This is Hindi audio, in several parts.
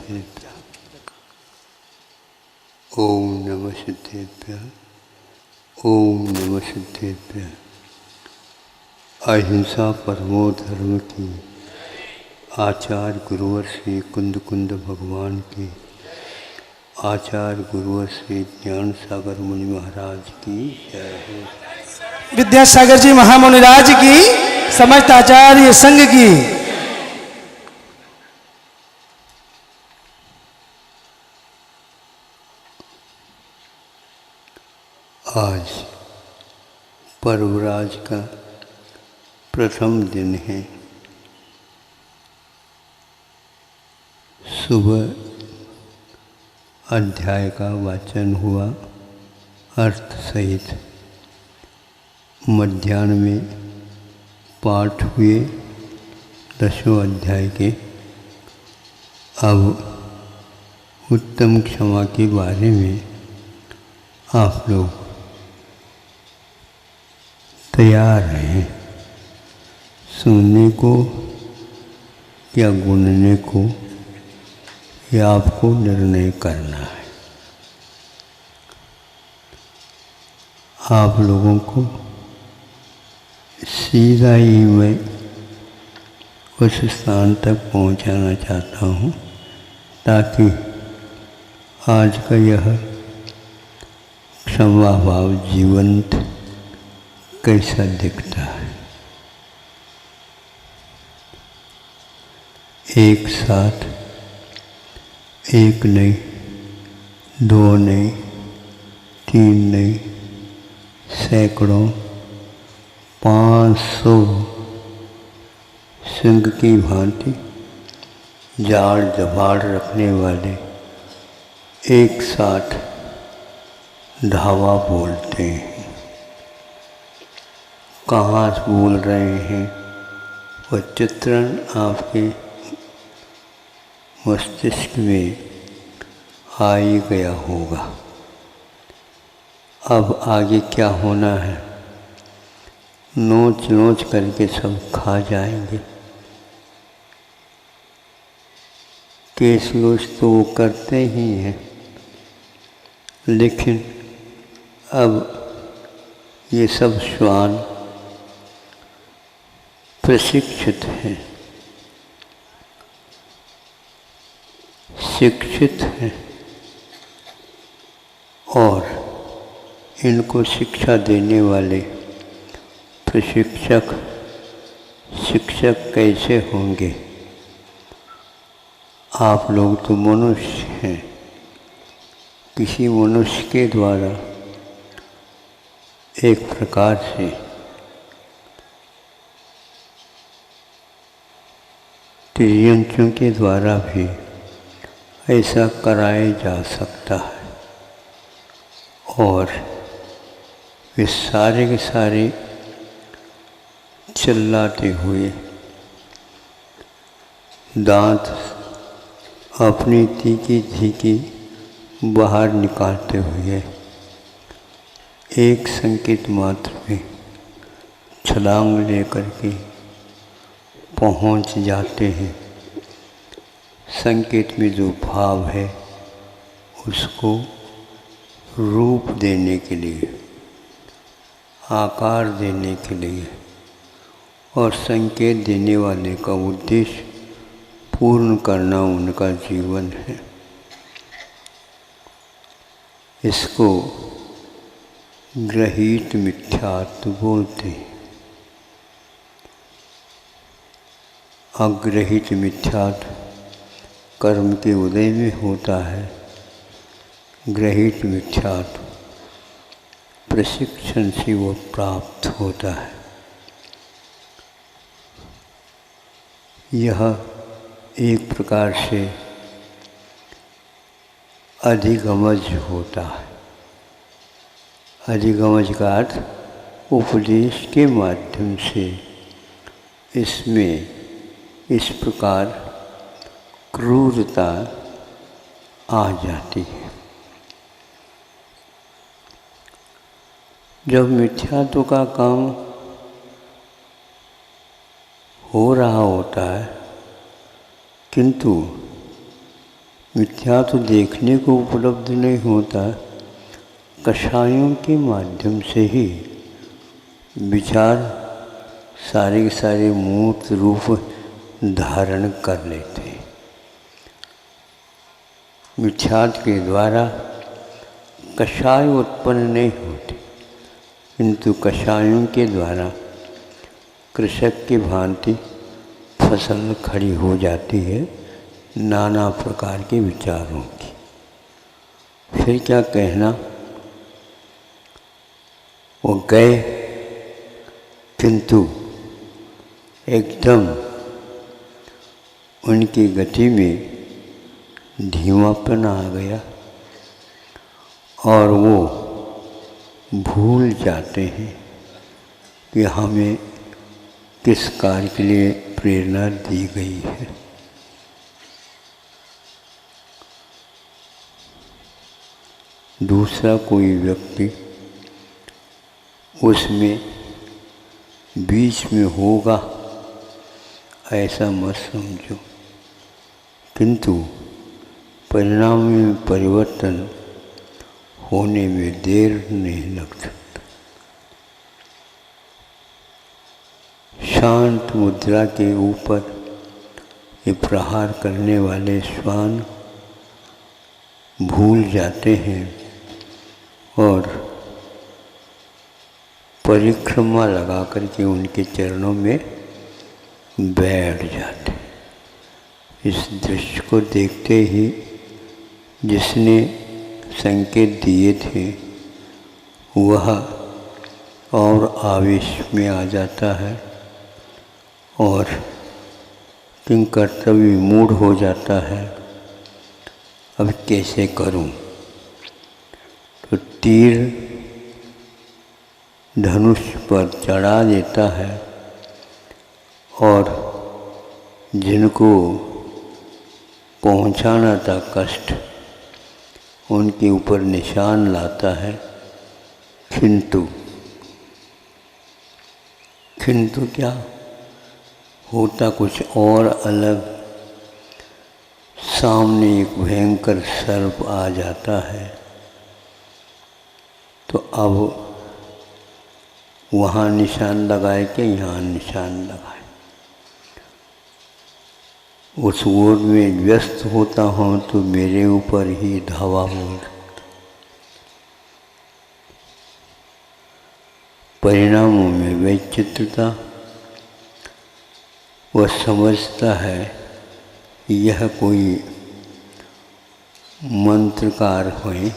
सिद्धेभ्यः। ओम नमः सिद्धेभ्यः। ओम नमः सिद्धेभ्यः। अहिंसा परमो धर्म की आचार्य गुरुवर श्री कुंद कुंद भगवान की, आचार्य गुरुवर श्री ज्ञान सागर मुनि महाराज की जय हो। विद्यासागर जी महामुनिराज की, समस्त आचार्य संघ की। आज पर्वराज का प्रथम दिन है। सुबह अध्याय का वाचन हुआ अर्थ सहित। मध्याह्न में पाठ हुए 10वें अध्याय के। अब उत्तम क्षमा के बारे में आप लोग तैयार हैं सुनने को या गुनने को, या आपको निर्णय करना है। आप लोगों को सीधा ही मैं उस स्थान तक पहुंचाना चाहता हूं, ताकि आज का यह क्षमा भाव जीवंत कैसा दिखता है। एक साथ, एक नहीं, दो नहीं, तीन नहीं, सैकड़ों 500 सिंह की भांति जाड़ जबाड़ रखने वाले एक साथ धावा बोलते हैं। कहाँ से बोल रहे हैं वह चित्रण आपके मस्तिष्क में आ ही गया होगा। अब आगे क्या होना है, नोच नोच करके सब खा जाएंगे। केस लोच तो वो करते ही हैं, लेकिन अब ये सब श्वान प्रशिक्षित हैं, शिक्षित हैं, और इनको शिक्षा देने वाले प्रशिक्षक शिक्षक कैसे होंगे। आप लोग तो मनुष्य हैं, किसी मनुष्य के द्वारा एक प्रकार से तिर्यंचों के द्वारा भी ऐसा कराया जा सकता है। और वे सारे के सारे चिल्लाते हुए, दांत अपनी तीखी तीखी बाहर निकालते हुए एक संकेत मात्र में छलांग लेकर के पहुंच जाते हैं। संकेत में जो भाव है उसको रूप देने के लिए, आकार देने के लिए, और संकेत देने वाले का उद्देश्य पूर्ण करना उनका जीवन है। इसको ग्रहीत मिथ्यात्व बोलते हैं। अग्रहित मिथ्यात्व कर्म के उदय में होता है। ग्रहीत मिथ्यात्व प्रशिक्षण से वो प्राप्त होता है। यह एक प्रकार से अधिगमज होता है। अधिगमज का अर्थ उपदेश के माध्यम से इसमें इस प्रकार क्रूरता आ जाती है। जब मिथ्यात्व का काम हो रहा होता है, किंतु मिथ्या तो देखने को उपलब्ध नहीं होता, कषायों के माध्यम से ही विचार सारे के सारे मूर्त रूप धारण कर लेते हैं। मिथ्यात्व के द्वारा कषाय उत्पन्न नहीं होते, किंतु कषायों के द्वारा कृषक की भांति फसल खड़ी हो जाती है नाना प्रकार के विचारों की। फिर क्या कहना, वो गए किंतु एकदम उनकी गति में धीमापन आ गया और वो भूल जाते हैं कि हमें किस कार्य के लिए प्रेरणा दी गई है। दूसरा कोई व्यक्ति उसमें बीच में होगा ऐसा मत समझो, किंतु परिणाम में परिवर्तन होने में देर नहीं लग सकता। शांत मुद्रा के ऊपर ये प्रहार करने वाले श्वान भूल जाते हैं और परिक्रमा लगा करके उनके चरणों में बैठ जाते। इस दृश्य को देखते ही जिसने संकेत दिए थे वह और आवेश में आ जाता है और किंकर्तव्य मूढ़ हो जाता है। अब कैसे करूं? तो तीर धनुष पर चढ़ा देता है और जिनको पहुंचाना था कष्ट उनके ऊपर निशान लाता है, किंतु क्या होता कुछ और अलग। सामने एक भयंकर सर्प आ जाता है तो अब वहाँ निशान लगाए कि यहाँ निशान लगाए। उस ओर में व्यस्त होता हूँ तो मेरे ऊपर ही धावा बोल। परिणामों में वैचित्रता, वह समझता है यह कोई मंत्रकार हैं,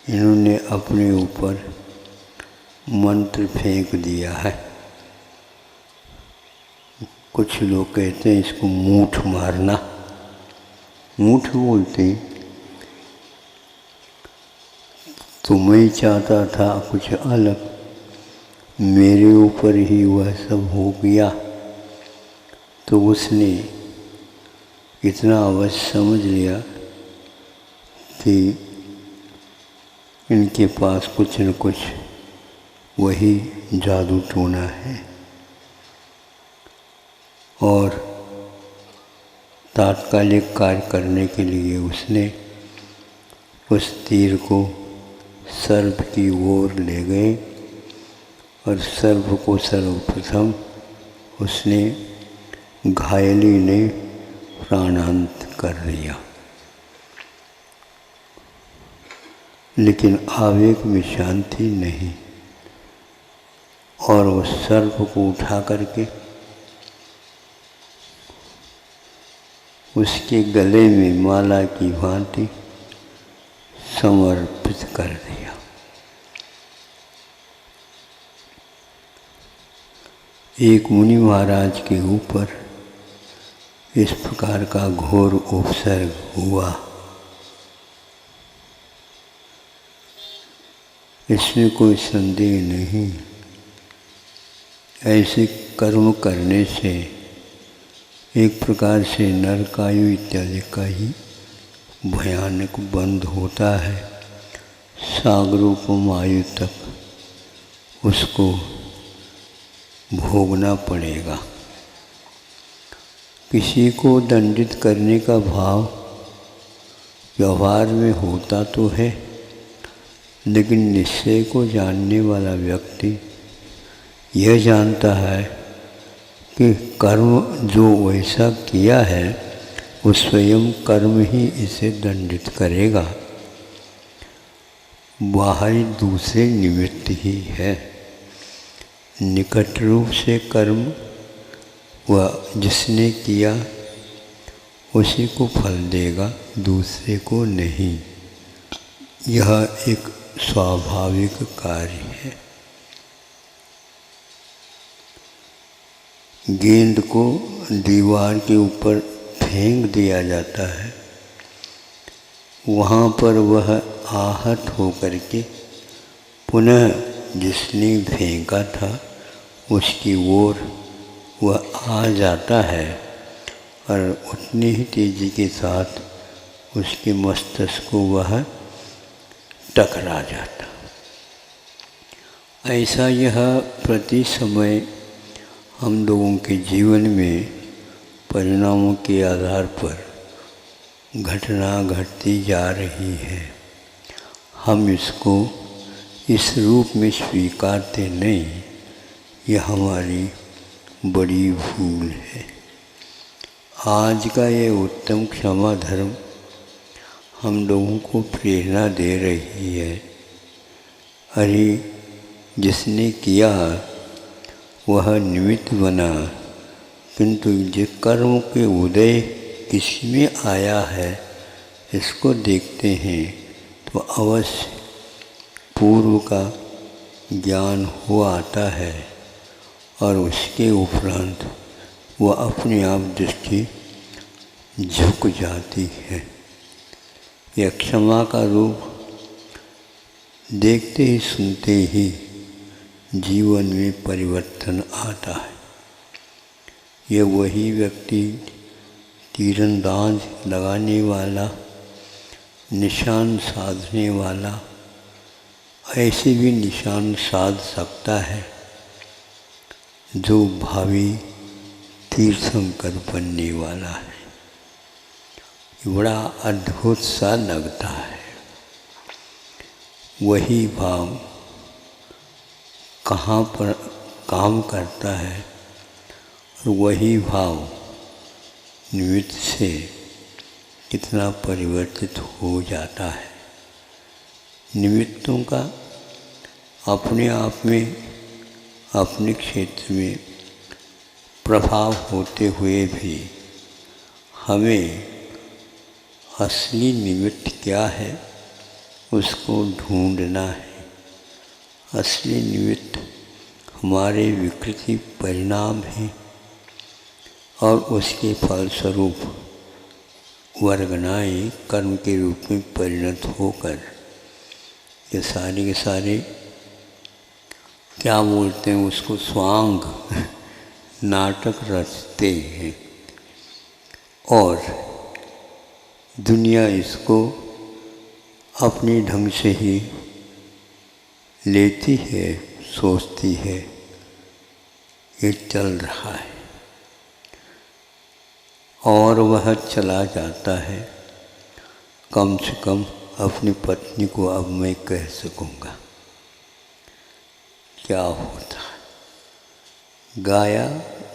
इन्होंने अपने ऊपर मंत्र फेंक दिया है। कुछ लोग कहते हैं इसको मूठ मारना। मूठ बोलते तो मैं चाहता था कुछ अलग, मेरे ऊपर ही वह सब हो गया। तो उसने इतना अवश्य समझ लिया कि इनके पास कुछ न कुछ वही जादू टोना है और तात्कालिक कार्य करने के लिए उसने उस तीर को सर्प की ओर ले गए और सर्प को सर्वप्रथम उसने घायली ने प्राणांत कर दिया। लेकिन आवेग में शांति नहीं और उस सर्प को उठा करके उसके गले में माला की भांति समर्पित कर दिया। एक मुनि महाराज के ऊपर इस प्रकार का घोर उपसर्ग हुआ। इसमें कोई संदेह नहीं, ऐसे कर्म करने से एक प्रकार से नरकायु इत्यादि का ही भयानक बंध होता है। सागरोपम आयु तक उसको भोगना पड़ेगा। किसी को दंडित करने का भाव व्यवहार में होता तो है, लेकिन निश्चय को जानने वाला व्यक्ति यह जानता है कि कर्म जो वैसा किया है वो स्वयं कर्म ही इसे दंडित करेगा, बाहरी दूसरे निमित्त ही है। निकट रूप से कर्म वह जिसने किया उसी को फल देगा, दूसरे को नहीं। यह एक स्वाभाविक कार्य है। गेंद को दीवार के ऊपर फेंक दिया जाता है, वहाँ पर वह आहत होकर के पुनः जिसने फेंका था उसकी ओर वह आ जाता है और उतनी ही तेज़ी के साथ उसके मस्तिष्क को वह टकरा जाता। ऐसा यह प्रति समय हम लोगों के जीवन में परिणामों के आधार पर घटना घटती जा रही है। हम इसको इस रूप में स्वीकारते नहीं, यह हमारी बड़ी भूल है। आज का ये उत्तम क्षमा धर्म हम लोगों को प्रेरणा दे रही है। अरे जिसने किया वह निमित्त बना, किंतु जिस कर्म के उदय किसमें आया है इसको देखते हैं तो अवश्य पूर्व का ज्ञान हो आता है और उसके उपरांत वह अपने आप दृष्टि झुक जाती है। यह क्षमा का रूप देखते ही सुनते ही जीवन में परिवर्तन आता है। यह वही व्यक्ति तीरंदाज लगाने वाला, निशान साधने वाला ऐसे भी निशान साध सकता है जो भावी तीर्थंकर बनने वाला है। बड़ा अद्भुत सा लगता है। वही भाव कहाँ पर काम करता है और वही भाव निमित्त से कितना परिवर्तित हो जाता है। निमित्तों का अपने आप में अपने क्षेत्र में प्रभाव होते हुए भी हमें असली निमित्त क्या है उसको ढूंढना है। असली निमित्त हमारे विकृति परिणाम हैं और उसके फलस्वरूप वर्गनाएँ कर्म के रूप में परिणत होकर ये सारे के सारे क्या बोलते हैं उसको स्वांग नाटक रचते हैं और दुनिया इसको अपने ढंग से ही लेती है, सोचती है ये चल रहा है और वह चला जाता है। कम से कम अपनी पत्नी को अब मैं कह सकूँगा। क्या होता है, गाया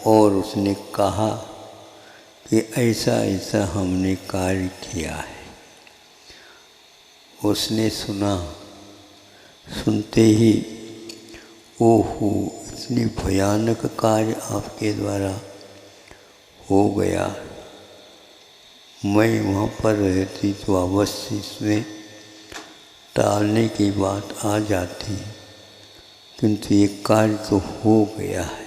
और उसने कहा कि ऐसा ऐसा हमने कार्य किया है। उसने सुना, सुनते ही ओहो इतनी भयानक कार्य आपके द्वारा हो गया, मैं वहाँ पर रहती तो अवश्य इसमें टालने की बात आ जाती, किंतु ये कार्य तो हो गया है।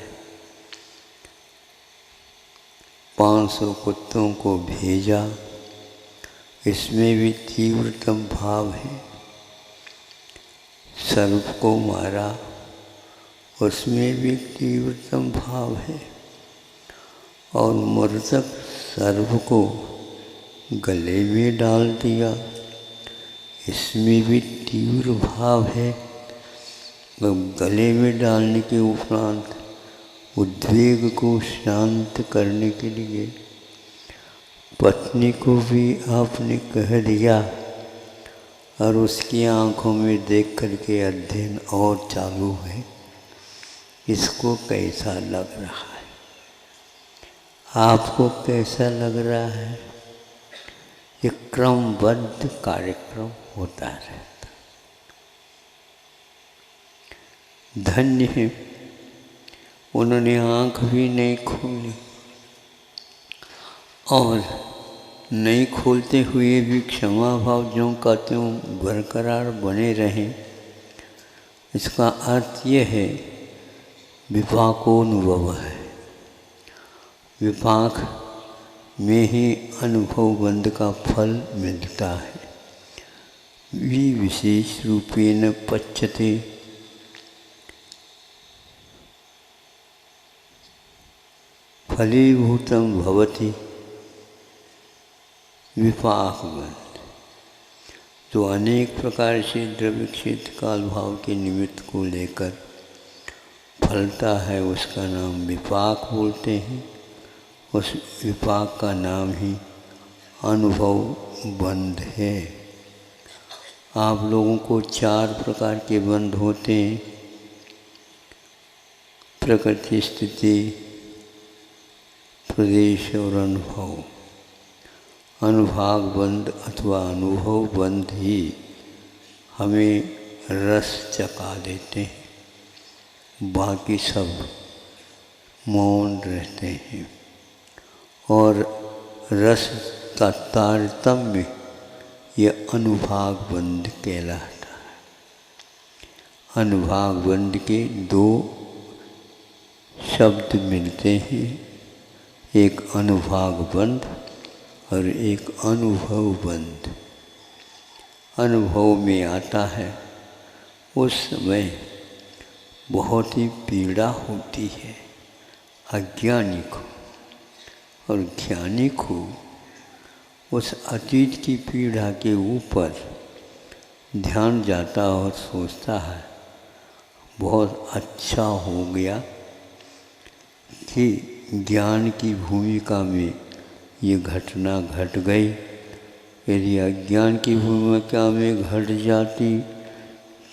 500 कुत्तों को भेजा, इसमें भी तीव्रतम भाव है। सर्प को मारा, उसमें भी तीव्रतम भाव है और मृतक सर्प को गले में डाल दिया, इसमें भी तीव्र भाव है। गले में डालने के उपरांत उद्वेग को शांत करने के लिए पत्नी को भी आपने कह दिया और उसकी आंखों में देख करके अध्ययन और चालू है, इसको कैसा लग रहा है? आपको कैसा लग रहा है? एक क्रमबद्ध कार्यक्रम होता रहता। धन्य है, उन्होंने आंख भी नहीं खोली और नहीं खोलते हुए भी क्षमा भाव ज्यों का त्यों बरकरार बने रहें। इसका अर्थ यह है विपाकोनुभव है। विपाक में ही अनुभव बंध का फल मिलता है। विशेष रूपेण पच्यते, फलीभूतं भवति विपाक बंध। तो अनेक प्रकार से द्रव्य क्षेत्र काल भाव के निमित्त को लेकर फलता है, उसका नाम विपाक बोलते हैं। उस विपाक का नाम ही अनुभव बंध है। आप लोगों को 4 प्रकार के बंध होते हैं, प्रकृति, स्थिति, प्रदेश और अनुभव। अनुभाग बंध अथवा अनुभव बंध ही हमें रस चखा देते हैं, बाकी सब मौन रहते हैं। और रस का तारतम्य यह अनुभाग बंध कहलाता है। अनुभाग बंध के 2 शब्द मिलते हैं, एक अनुभाग बंध और एक अनुभव बंध। अनुभव में आता है उस समय बहुत ही पीड़ा होती है अज्ञानी को, और ज्ञानी को उस अतीत की पीड़ा के ऊपर ध्यान जाता और सोचता है बहुत अच्छा हो गया कि ज्ञान की भूमिका में ये घटना घट गई। यदि अज्ञान की भूमिका में घट जाती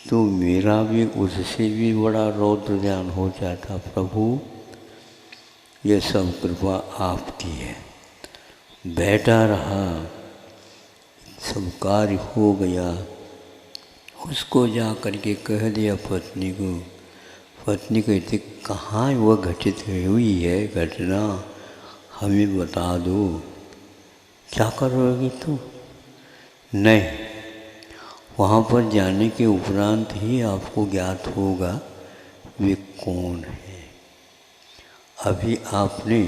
तो मेरा भी उससे भी बड़ा रौद्र ज्ञान हो जाता। प्रभु, यह सब कृपा आपकी है। बैठा रहा, सब कार्य हो गया। उसको जा कर के कह दिया पत्नी को। पत्नी कहती, कहाँ वह घटित हुई है घटना, हमें बता दो। क्या करोगी तुम? नहीं, वहाँ पर जाने के उपरांत ही आपको ज्ञात होगा वे कौन है। अभी आपने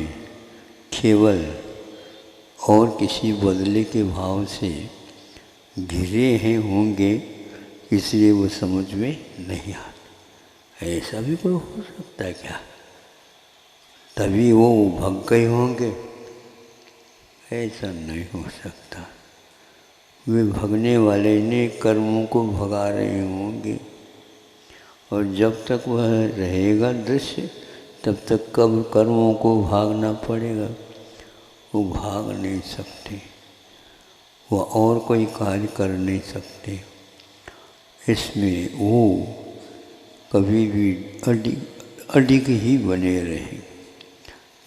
केवल और किसी बदले के भाव से घिरे हैं होंगे, इसलिए वो समझ में नहीं आता। ऐसा भी कोई हो सकता है क्या? तभी वो भग गए होंगे? ऐसा नहीं हो सकता। वे भगने वाले ने कर्मों को भगा रहे होंगे, और जब तक वह रहेगा दृश्य तब तक कब कर्मों को भागना पड़ेगा। वो भाग नहीं सकते, वो और कोई कार्य कर नहीं सकते। इसमें वो कभी भी अडिग ही बने रहे।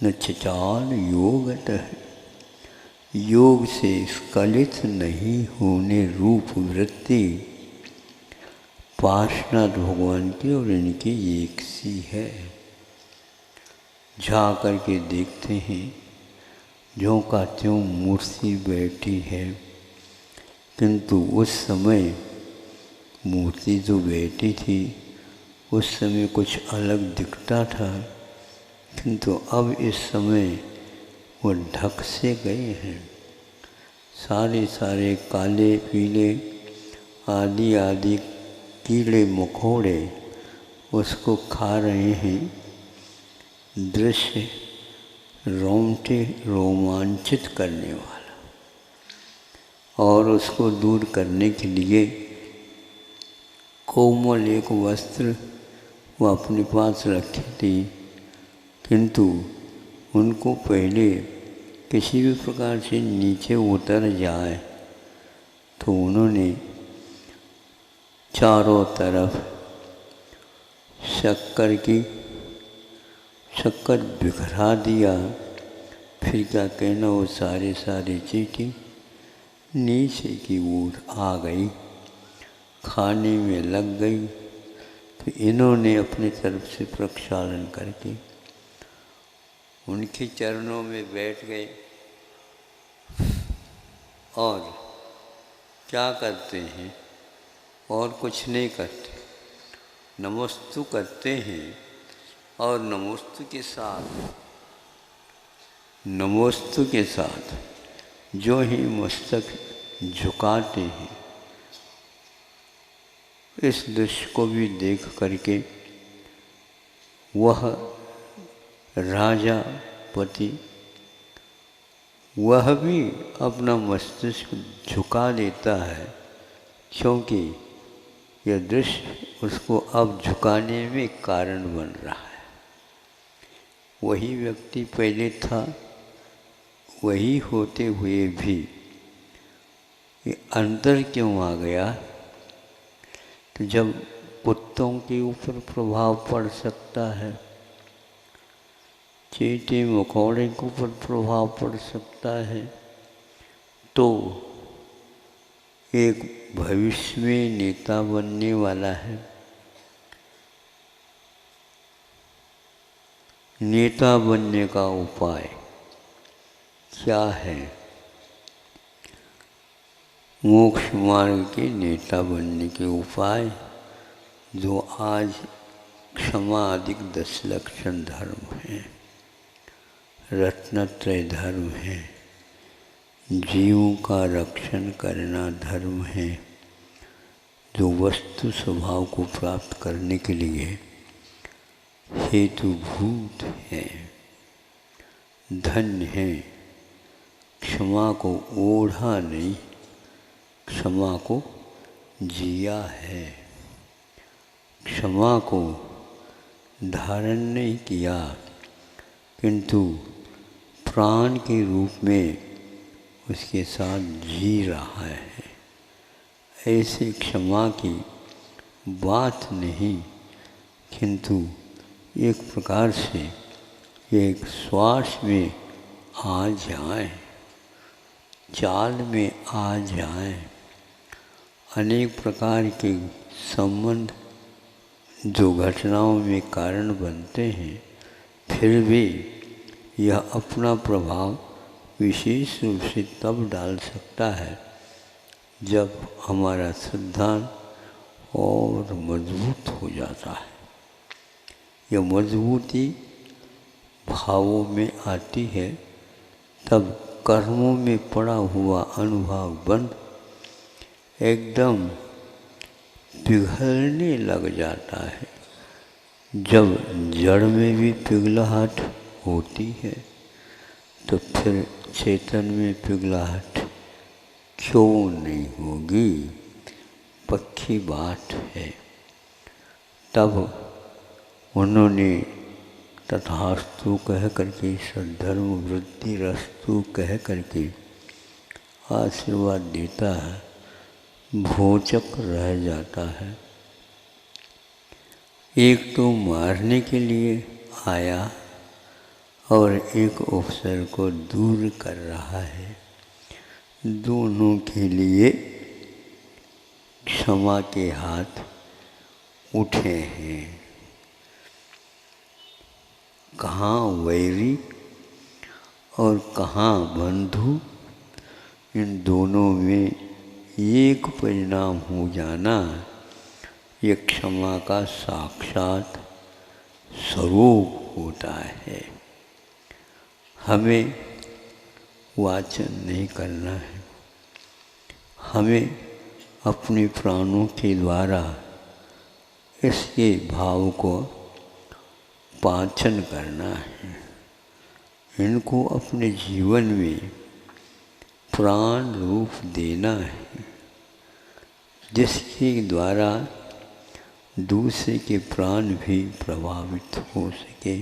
न चचाल योगतः, योग से स्खलित नहीं होने रूप वृत्ति पार्श्वनाथ भगवान की और इनकी एक सी है। जा कर के देखते हैं, ज्यों का त्यों मूर्ति बैठी है, किंतु उस समय मूर्ति जो बैठी थी उस समय कुछ अलग दिखता था, किंतु अब इस समय वो ढक से गए हैं। सारे सारे काले पीले आदि आदि कीड़े मकोड़े उसको खा रहे हैं। दृश्य रोंगटे रोमांचित करने वाला, और उसको दूर करने के लिए कोमल एक वस्त्र वो अपने पास रखी थी, किंतु उनको पहले किसी भी प्रकार से नीचे उतर जाए तो उन्होंने चारों तरफ शक्कर बिखरा दिया। फिर क्या कहना, वो सारे चीटी नीचे की ओर आ गई, खाने में लग गई। तो इन्होंने अपनी तरफ से प्रक्षालन करके उनके चरणों में बैठ गए और क्या करते हैं, और कुछ नहीं करते, नमस्तु करते हैं। और नमस्तु के साथ जो ही मस्तक झुकाते हैं, इस दृश्य को भी देख करके वह राजा पति वह भी अपना मस्तिष्क झुका देता है, क्योंकि यह दृश्य उसको अब झुकाने में कारण बन रहा है। वही व्यक्ति पहले था, वही होते हुए भी ये अंतर क्यों आ गया? तो जब कुत्तों के ऊपर प्रभाव पड़ सकता है, चींटी मकोड़े के ऊपर प्रभाव पड़ सकता है, तो एक भविष्य में नेता बनने वाला है, नेता बनने का उपाय क्या है? मोक्ष मार्ग के नेता बनने के उपाय जो आज क्षमा अधिक 10 लक्षण धर्म है, रत्नत्रय धर्म है, जीवों का रक्षण करना धर्म है, जो वस्तु स्वभाव को प्राप्त करने के लिए हेतुभूत है, धन्य है। क्षमा को ओढ़ा नहीं, क्षमा को जिया है। क्षमा को धारण नहीं किया, किंतु प्राण के रूप में उसके साथ जी रहा है। ऐसे क्षमा की बात नहीं, किंतु एक प्रकार से एक श्वास में आ जाए, चाल में आ जाए। अनेक प्रकार के संबंध जो घटनाओं में कारण बनते हैं, फिर भी यह अपना प्रभाव विशेष रूप से तब डाल सकता है जब हमारा सिद्धांत और मजबूत हो जाता है। यह मजबूती भावों में आती है, तब कर्मों में पड़ा हुआ अनुभाव बंध एकदम पिघलने लग जाता है। जब जड़ में भी पिघलाहट होती है, तो फिर चेतन में पिघलाहट क्यों नहीं होगी? पक्की बात है। तब उन्होंने तथास्तु कह करके, सद्धर्म वृद्धि रस्तु कह करके आशीर्वाद देता है, भोचक रह जाता है। एक तो मारने के लिए आया और एक अवसर को दूर कर रहा है। दोनों के लिए क्षमा के हाथ उठे हैं। कहाँ वैरी और कहाँ बंधु, इन दोनों में एक परिणाम हो जाना, ये क्षमा का साक्षात स्वरूप होता है। हमें वाचन नहीं करना है, हमें अपने प्राणों के द्वारा इसके भाव को पाचन करना है। इनको अपने जीवन में प्राण रूप देना है, जिसके द्वारा दूसरे के प्राण भी प्रभावित हो सके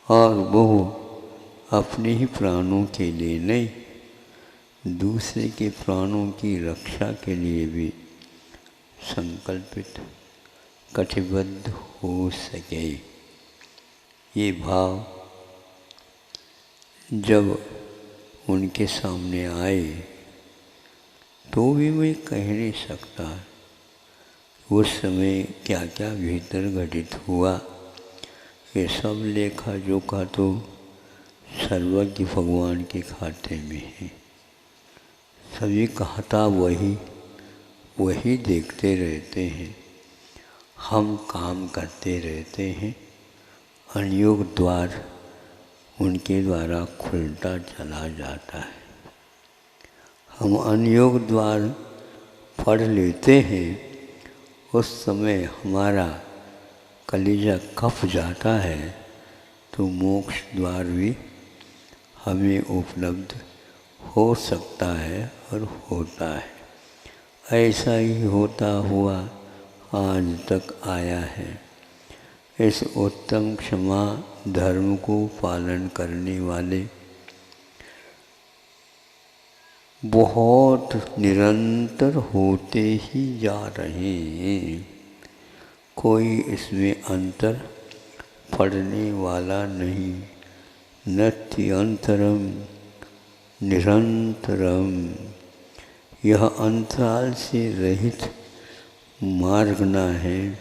और वो अपने ही प्राणों के लिए नहीं, दूसरे के प्राणों की रक्षा के लिए भी संकल्पित कटिबद्ध हो सके। ये भाव जब उनके सामने आए तो भी मैं कह नहीं सकता उस समय क्या क्या भीतर घटित हुआ। ये सब लेखा जोखा तो सर्वज्ञ भगवान के खाते में है। सभी कहता वही देखते रहते हैं, हम काम करते रहते हैं। अनियोग द्वार उनके द्वारा खुलता चला जाता है। हम अनियोग द्वार पढ़ लेते हैं, उस समय हमारा कलेजा कप जाता है तो मोक्ष द्वार भी हमें उपलब्ध हो सकता है और होता है। ऐसा ही होता हुआ आज तक आया है। इस उत्तम क्षमा धर्म को पालन करने वाले बहुत निरंतर होते ही जा रहे हैं। कोई इसमें अंतर पड़ने वाला नहीं। नत्यंतरम निरंतरम, यह अंतराल से रहित मार्गना है,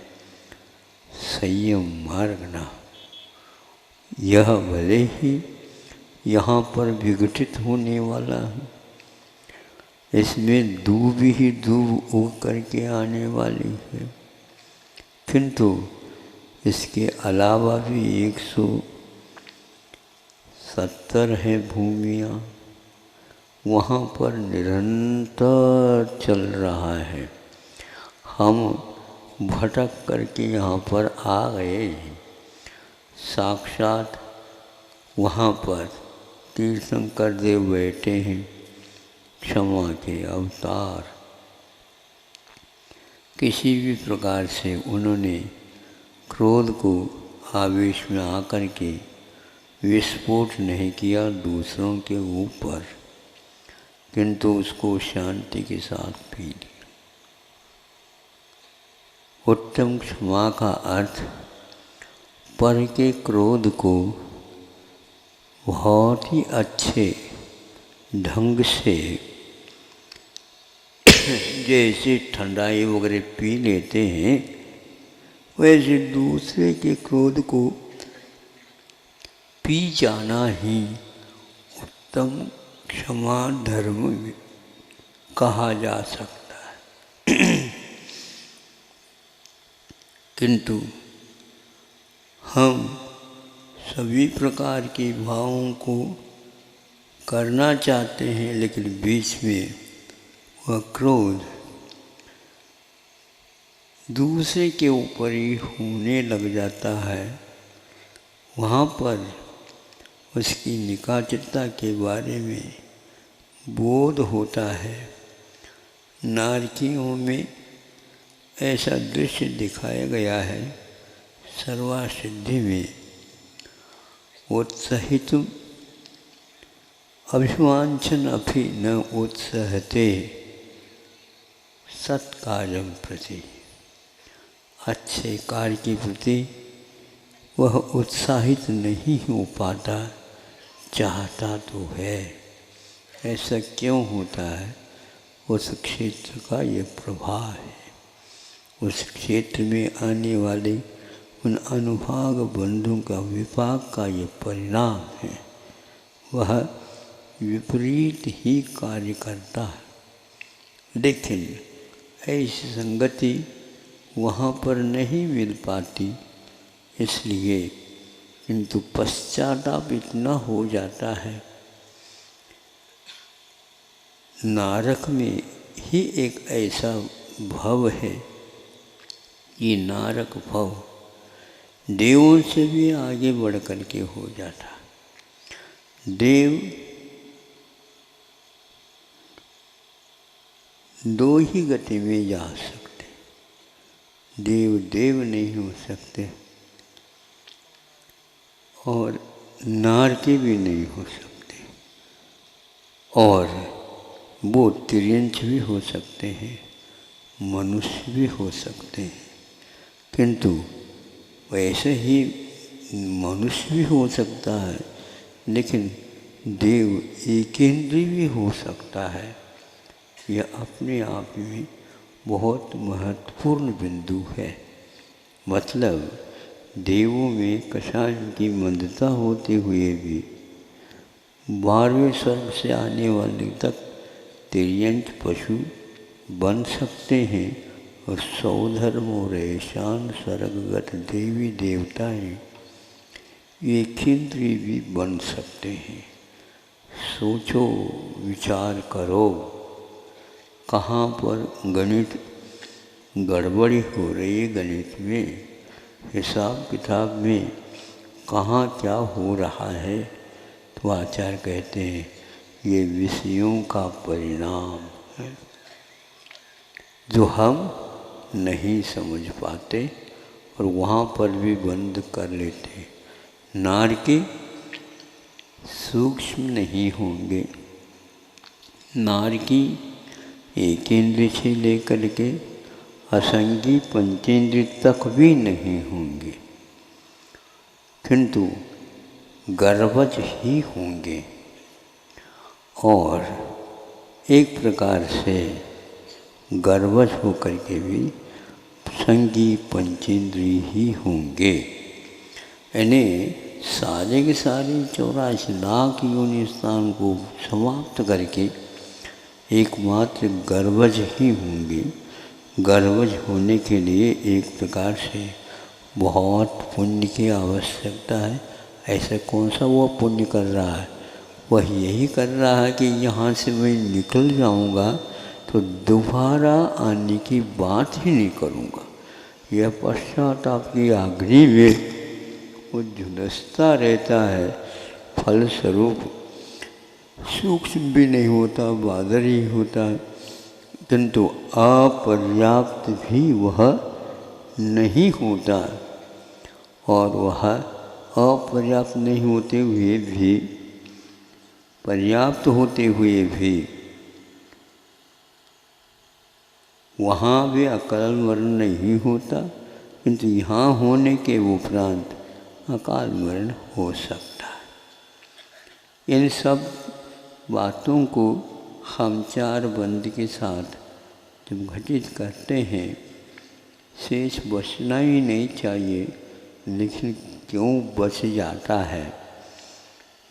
संयम मार्गना। यह भले ही यहाँ पर विघटित होने वाला है, इसमें दूब ही दूब उग करके आने वाली है, किंतु इसके अलावा भी 170 है भूमियाँ, वहाँ पर निरंतर चल रहा है। हम भटक करके यहाँ पर आ गए। साक्षात वहाँ पर तीर्थंकर देव बैठे हैं, क्षमा के अवतार। किसी भी प्रकार से उन्होंने क्रोध को आवेश में आकर के विस्फोट नहीं किया दूसरों के ऊपर, किंतु उसको शांति के साथ पी लिया। उत्तम क्षमा का अर्थ पर के क्रोध को बहुत ही अच्छे ढंग से जैसे ठंडाई वगैरह पी लेते हैं, वैसे दूसरे के क्रोध को पी जाना ही उत्तम क्षमा धर्म में कहा जा सकता है। किंतु हम सभी प्रकार के भावों को करना चाहते हैं, लेकिन बीच में वह क्रोध दूसरे के ऊपर ही होने लग जाता है। वहाँ पर उसकी निकाचरता के बारे में बोध होता है। नारकियों में ऐसा दृश्य दिखाया गया है। सर्वासिद्धि में उत्साहित अभिवांछन अपि न उत्सहते सत्कार्यं प्रति, अच्छे कार्य के प्रति वह उत्साहित नहीं हो पाता, चाहता तो है। ऐसा क्यों होता है? उस क्षेत्र का ये प्रभाव है। उस क्षेत्र में आने वाले उन अनुभाग बंधुओं का विपाक का ये परिणाम है। वह विपरीत ही कार्य करता है। लेकिन ऐसी संगति वहाँ पर नहीं मिल पाती, इसलिए किंतु पश्चाताप इतना हो जाता है। नारक में ही एक ऐसा भव है, ये नारक भव देवों से भी आगे बढ़ कर के हो जाता। देव दो ही गति में जा सकते, देव देव नहीं हो सकते और नारकी भी नहीं हो सकते, और वो तिर्यंच भी हो सकते हैं, मनुष्य भी हो सकते हैं। किंतु वैसे ही मनुष्य भी हो सकता है, लेकिन देव एकेंद्रीय भी हो सकता है। यह अपने आप में बहुत महत्वपूर्ण बिंदु है। मतलब देवों में कषाय की मंदता होते हुए भी 12वें स्वर्ग से आने वाले तक तिर्यंच पशु बन सकते हैं, और सौधर्म और ऐशान स्वर्गगत देवी देवताएं एकेंद्रीय भी बन सकते हैं। सोचो, विचार करो, कहाँ पर गणित गड़बड़ी हो रही है, गणित में, हिसाब किताब में कहाँ क्या हो रहा है। तो आचार्य कहते हैं ये विषयों का परिणाम है जो हम नहीं समझ पाते और वहाँ पर भी बंद कर लेते। नारकी सूक्ष्म नहीं होंगे, नारकी एकेंद्रीय से लेकर के असंगी पंचेंद्रिय तक भी नहीं होंगे, किंतु गर्भज ही होंगे, और एक प्रकार से गर्भज होकर के भी संगी पंचेंद्रिय ही होंगे। यानी सारे के सारे 84 लाख योनि स्थान को समाप्त करके एकमात्र गर्भज ही होंगे। गर्भज होने के लिए एक प्रकार से बहुत पुण्य की आवश्यकता है। ऐसा कौन सा वो पुण्य कर रहा है? वह यही कर रहा है कि यहाँ से मैं निकल जाऊँगा तो दोबारा आने की बात ही नहीं करूँगा। यह पश्चाताप की अग्नि में वो झुलसता रहता है, फलस्वरूप सूक्ष्म भी नहीं होता, बादर ही होता है, किंतु अपर्याप्त भी वह नहीं होता। और वह अपर्याप्त नहीं होते हुए भी, पर्याप्त होते हुए भी वहाँ भी अकाल मरण नहीं होता, किंतु यहाँ होने के उपरांत अकाल मरण हो सकता है। इन सब बातों को हम 4 बंद के साथ जब घटित करते हैं, शेष बचना ही नहीं चाहिए, लेकिन क्यों बच जाता है,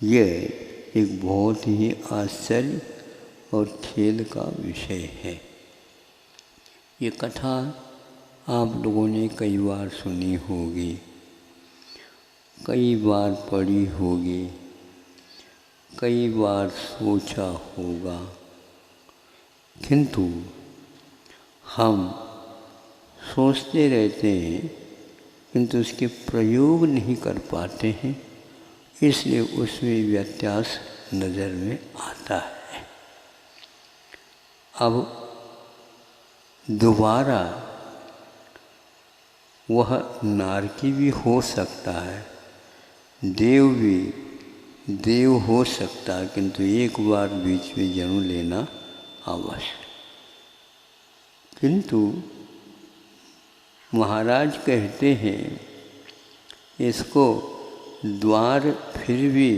ये एक बहुत ही आश्चर्य और खेद का विषय है। ये कथा आप लोगों ने कई बार सुनी होगी, कई बार पढ़ी होगी, कई बार सोचा होगा, किंतु हम सोचते रहते हैं किंतु उसके प्रयोग नहीं कर पाते हैं, इसलिए उसमें व्यत्यास नज़र में आता है। अब दोबारा वह नारकी भी हो सकता है, देव भी देव हो सकता है, किंतु एक बार बीच में जन्म लेना आवश्यक। किंतु महाराज कहते हैं इसको द्वार फिर भी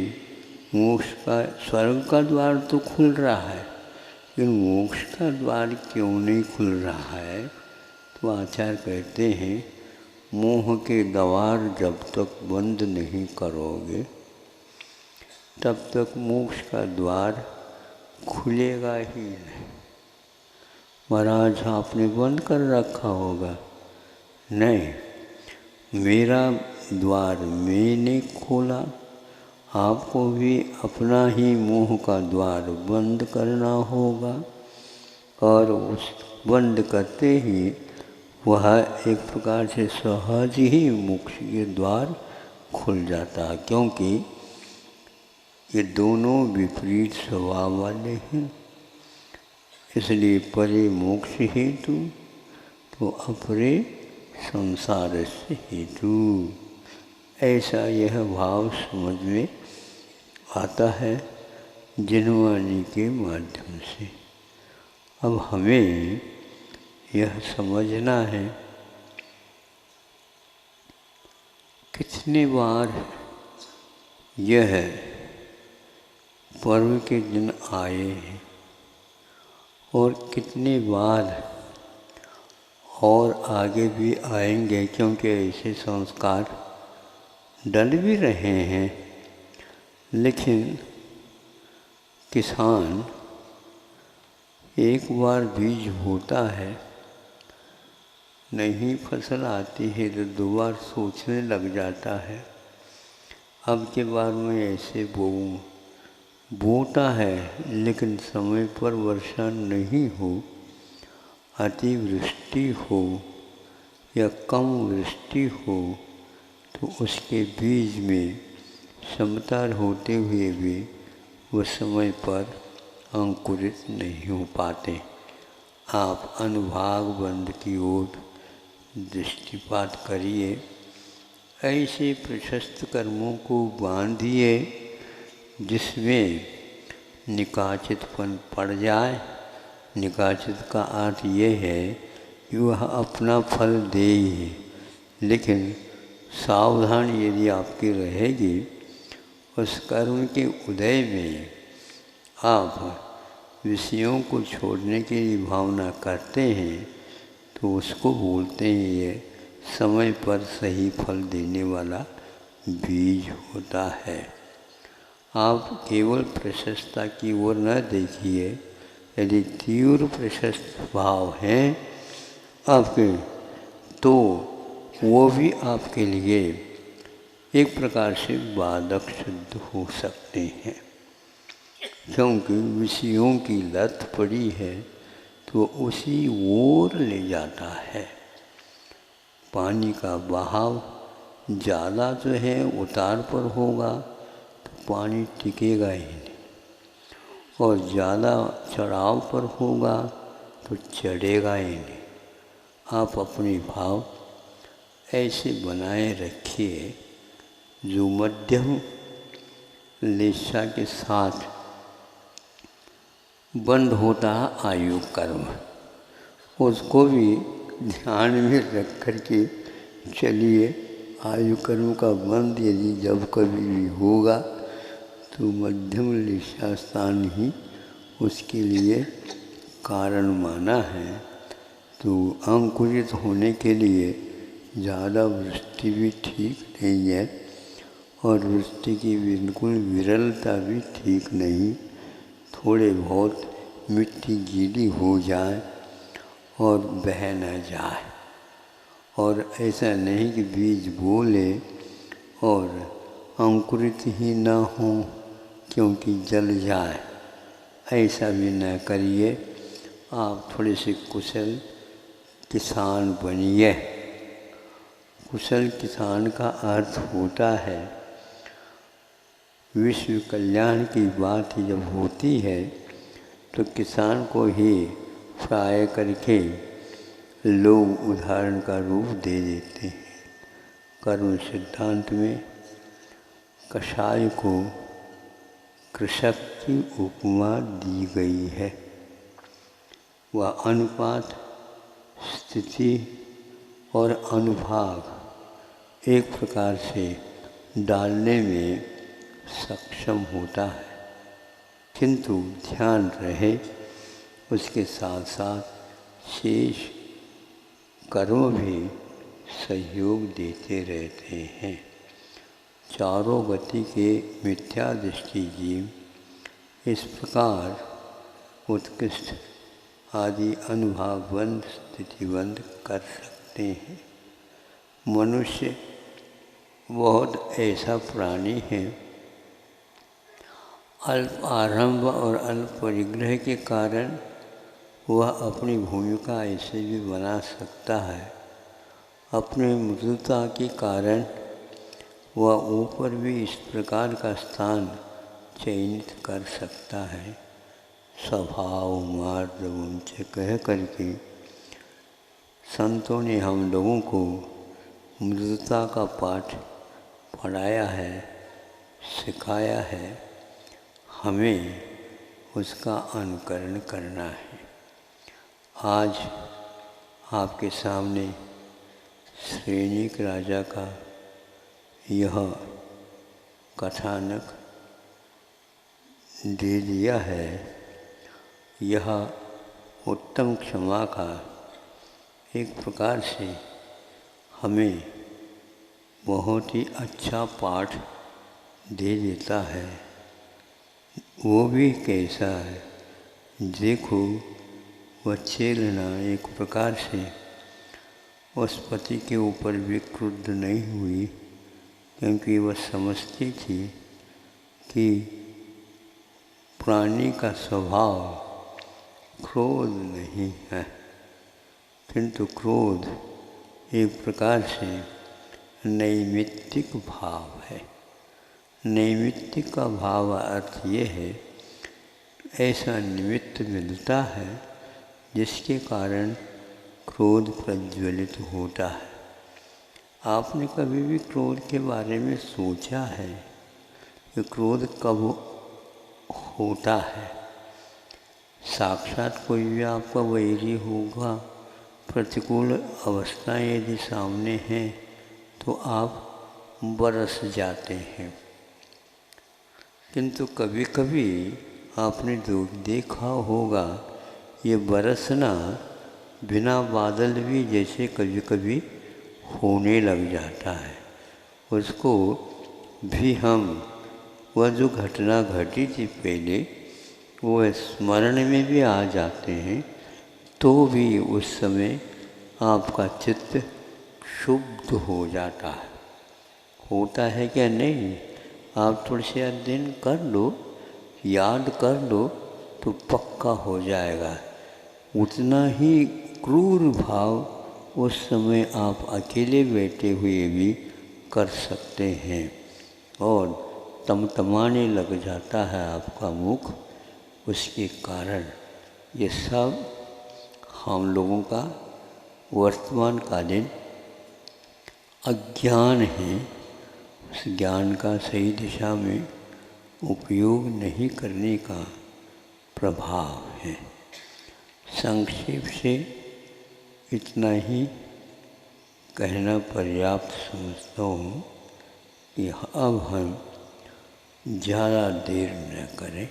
मोक्ष का, स्वर्ग का द्वार तो खुल रहा है, लेकिन मोक्ष का द्वार क्यों नहीं खुल रहा है? तो आचार्य कहते हैं मोह के द्वार जब तक बंद नहीं करोगे तब तक मोक्ष का द्वार खुलेगा ही नहीं। महाराज आपने बंद कर रखा होगा, नहीं, मेरा द्वार मैंने खोला, आपको भी अपना ही मोह का द्वार बंद करना होगा, और उस बंद करते ही वह एक प्रकार से सहज ही मोक्ष के द्वार खुल जाता है, क्योंकि ये दोनों विपरीत स्वभाव वाले हैं। इसलिए परे मोक्ष हेतु तो अपरे संसार से हेतु, ऐसा यह भाव समझ में आता है जिनवाणी के माध्यम से। अब हमें यह समझना है कितनी बार यह पर्व के दिन आए हैं और कितनी बार और आगे भी आएंगे, क्योंकि ऐसे संस्कार डल भी रहे हैं। लेकिन किसान एक बार बीज बोता है, नहीं फसल आती है तो दो बार सोचने लग जाता है, अब के बार मैं ऐसे बोऊं। बोता है लेकिन समय पर वर्षा नहीं हो, अतिवृष्टि हो या कम वृष्टि हो तो उसके बीज में क्षमता होते हुए भी वह समय पर अंकुरित नहीं हो पाते। आप अनुभाग बंद की ओर दृष्टिपात करिए, ऐसे प्रशस्त कर्मों को बांधिए जिसमें निकाचितपन पड़ जाए। निकाचित का अर्थ ये है कि वह अपना फल दे ही, लेकिन सावधान यदि आपकी रहेगी, उस कर्म के उदय में आप विषयों को छोड़ने की भावना करते हैं तो उसको बोलते हैं ये समय पर सही फल देने वाला बीज होता है। आप केवल प्रशस्तता की ओर न देखिए, यदि तीव्र प्रशस्त भाव हैं आपके तो वो भी आपके लिए एक प्रकार से बाधक सिद्ध हो सकते हैं, क्योंकि विषयों की लत पड़ी है तो उसी ओर ले जाता है। पानी का बहाव ज़्यादा जो है उतार पर होगा तो पानी टिकेगा ही नहीं, और ज़्यादा चढ़ाव पर होगा तो चढ़ेगा ही नहीं। आप अपने भाव ऐसे बनाए रखिए जो मध्यम लेशा के साथ बंद होता है आयु कर्म, उसको भी ध्यान में रख कर के चलिए। आयु कर्म का बंद यदि जब कभी भी होगा तो मध्यम लेशा स्थान ही उसके लिए कारण माना है। तो अंकुरित होने के लिए ज़्यादा वृष्टि भी ठीक नहीं है और वृष्टि की बिल्कुल विरलता भी ठीक नहीं। थोड़े बहुत मिट्टी गीली हो जाए और बह न जाए, और ऐसा नहीं कि बीज बोले और अंकुरित ही न हो क्योंकि जल जाए, ऐसा भी न करिए। आप थोड़े से कुशल किसान बनिए। कुशल किसान का अर्थ होता है विश्व कल्याण की बात जब होती है तो किसान को ही प्राय करके लोग उदाहरण का रूप दे देते हैं। कर्म सिद्धांत में कषाय को कृषक की उपमा दी गई है। वह अनुपात, स्थिति और अनुभाग एक प्रकार से डालने में सक्षम होता है, किंतु ध्यान रहे उसके साथ साथ शेष कर्म भी सहयोग देते रहते हैं। चारों गति के मिथ्या दृष्टि जीव इस प्रकार उत्कृष्ट आदि अनुभावबंध स्थितिबंध कर सकते हैं। मनुष्य बहुत ऐसा प्राणी है, अल्प आरंभ और अल्प परिग्रह के कारण वह अपनी भूमिका ऐसे भी बना सकता है। अपने मृदुता के कारण वह ऊपर भी इस प्रकार का स्थान चयनित कर सकता है। स्वभाव मार्दवंच कह करके संतों ने हम लोगों को मृदुता का पाठ पढ़ाया है, सिखाया है। हमें उसका अनुकरण करना है। आज आपके सामने सैनिक राजा का यह कथानक दे दिया है। यह उत्तम क्षमा का एक प्रकार से हमें बहुत ही अच्छा पाठ दे देता है। वो भी कैसा है, देखो वह छेलना एक प्रकार से उस पति के ऊपर भी क्रुद्ध नहीं हुई, क्योंकि वह समझती थी कि प्राणी का स्वभाव क्रोध नहीं है, किंतु क्रोध एक प्रकार से नैमित्तिक भाव है। नैमित्तिक का भाव अर्थ ये है, ऐसा निमित्त मिलता है जिसके कारण क्रोध प्रज्वलित होता है। आपने कभी भी क्रोध के बारे में सोचा है कि क्रोध कब होता है? साक्षात कोई भी आपका वैरी होगा, प्रतिकूल अवस्थाएं यदि सामने हैं तो आप बरस जाते हैं। किंतु कभी कभी आपने देखा होगा, ये बरसना बिना बादल भी जैसे कभी कभी होने लग जाता है। उसको भी हम वह जो घटना घटी थी पहले, वो स्मरण में भी आ जाते हैं, तो भी उस समय आपका चित्त शुद्ध हो जाता है। होता है क्या नहीं? आप थोड़े से अध्ययन कर लो, याद कर लो, तो पक्का हो जाएगा। उतना ही क्रूर भाव उस समय आप अकेले बैठे हुए भी कर सकते हैं, और तमतमाने लग जाता है आपका मुख। उसके कारण ये सब हम लोगों का वर्तमान कालीन अज्ञान है। उस ज्ञान का सही दिशा में उपयोग नहीं करने का प्रभाव है। संक्षेप से इतना ही कहना पर्याप्त समझता हूँ कि अब हम ज़्यादा देर न करें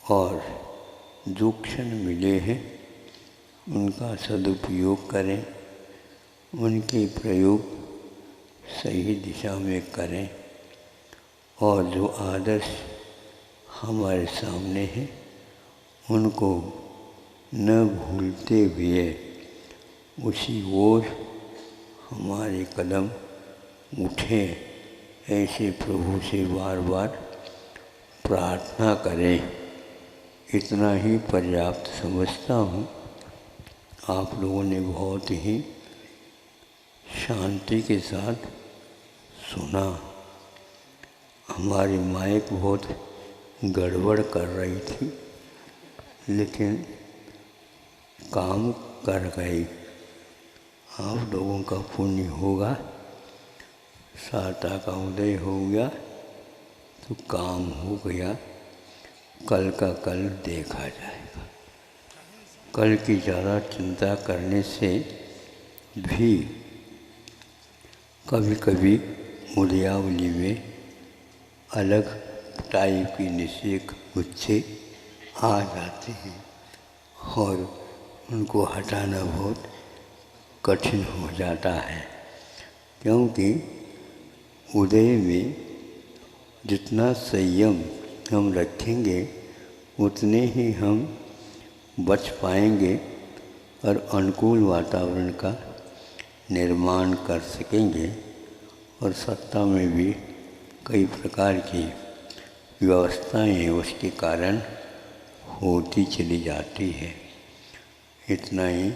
और जो क्षण मिले हैं उनका सदुपयोग करें, उनके प्रयोग सही दिशा में करें, और जो आदर्श हमारे सामने हैं उनको न भूलते हुए उसी ओर हमारे कदम उठे, ऐसे प्रभु से बार बार प्रार्थना करें। इतना ही पर्याप्त समझता हूँ। आप लोगों ने बहुत ही शांति के साथ सुना। हमारी माइक बहुत गड़बड़ कर रही थी, लेकिन काम कर गई। आप लोगों का पुण्य होगा, साता का उदय हो गया तो काम हो गया। कल का कल देखा जाएगा। कल की ज़्यादा चिंता करने से भी कभी कभी मुद्यावली में अलग टाइप की निषेक गुच्छे आ जाते हैं और उनको हटाना बहुत कठिन हो जाता है, क्योंकि उदय में जितना संयम हम रखेंगे उतने ही हम बच पाएंगे और अनुकूल वातावरण का निर्माण कर सकेंगे। और सत्ता में भी कई प्रकार की व्यवस्थाएं उसके कारण होती चली जाती है। इतना ही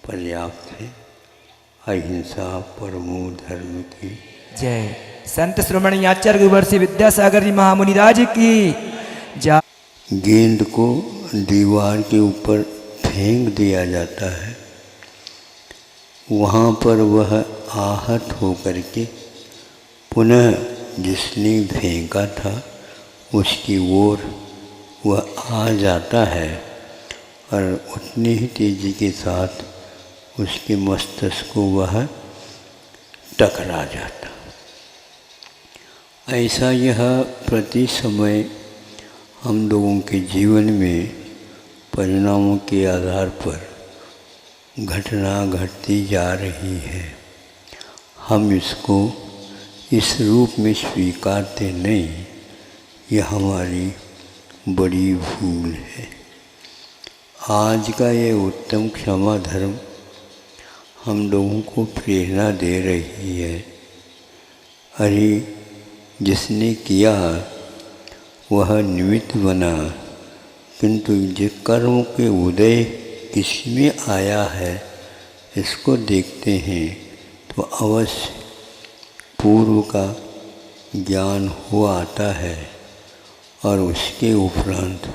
पर्याप्त है। अहिंसा परमो धर्म की जय। संत श्रोमणी आचार्य गुरुवर्षी विद्यासागर जी महामुनिराज की जय। गेंद को दीवार के ऊपर फेंक दिया जाता है, वहाँ पर वह आहत होकर के पुनः जिसने फेंका था उसकी ओर वह आ जाता है और उतनी ही तेज़ी के साथ उसके मस्तिष्क को वह टकरा जाता। ऐसा यह प्रति समय हम लोगों के जीवन में परिणामों के आधार पर घटना घटती जा रही है। हम इसको इस रूप में स्वीकारते नहीं, यह हमारी बड़ी भूल है। आज का ये उत्तम क्षमा धर्म हम लोगों को प्रेरणा दे रही है। अरे जिसने किया वह निमित्त बना, किंतु जिस कर्म के उदय किसमें आया है इसको देखते हैं तो अवश्य पूर्व का ज्ञान हो आता है और उसके उपरांत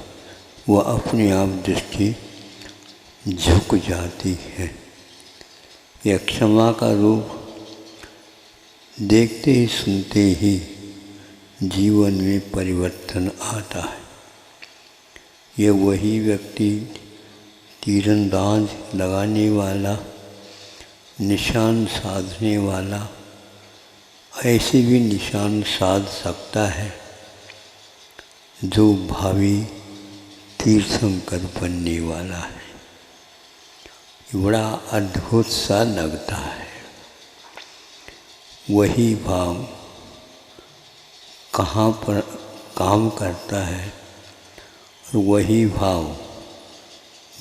वह अपने आप दृष्टि झुक जाती है। यह क्षमा का रूप देखते ही सुनते ही जीवन में परिवर्तन आता है। यह वही व्यक्ति तीरंदाज लगाने वाला, निशान साधने वाला ऐसे भी निशान साध सकता है जो भावी तीर्थंकर बनने वाला है। बड़ा अद्भुत सा लगता है। वही भाव कहाँ पर काम करता है और वही भाव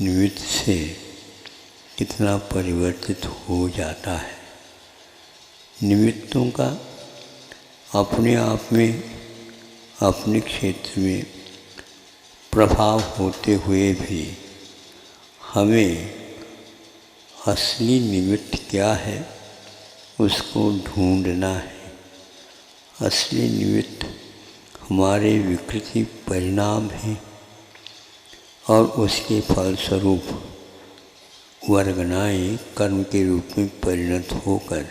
निमित्त से कितना परिवर्तित हो जाता है। निमित्तों का अपने आप में अपने क्षेत्र में प्रभाव होते हुए भी हमें असली निमित्त क्या है उसको ढूंढना है। असली निमित्त हमारे विकृति परिणाम हैं और उसके फलस्वरूप वर्गनाएँ कर्म के रूप में परिणत होकर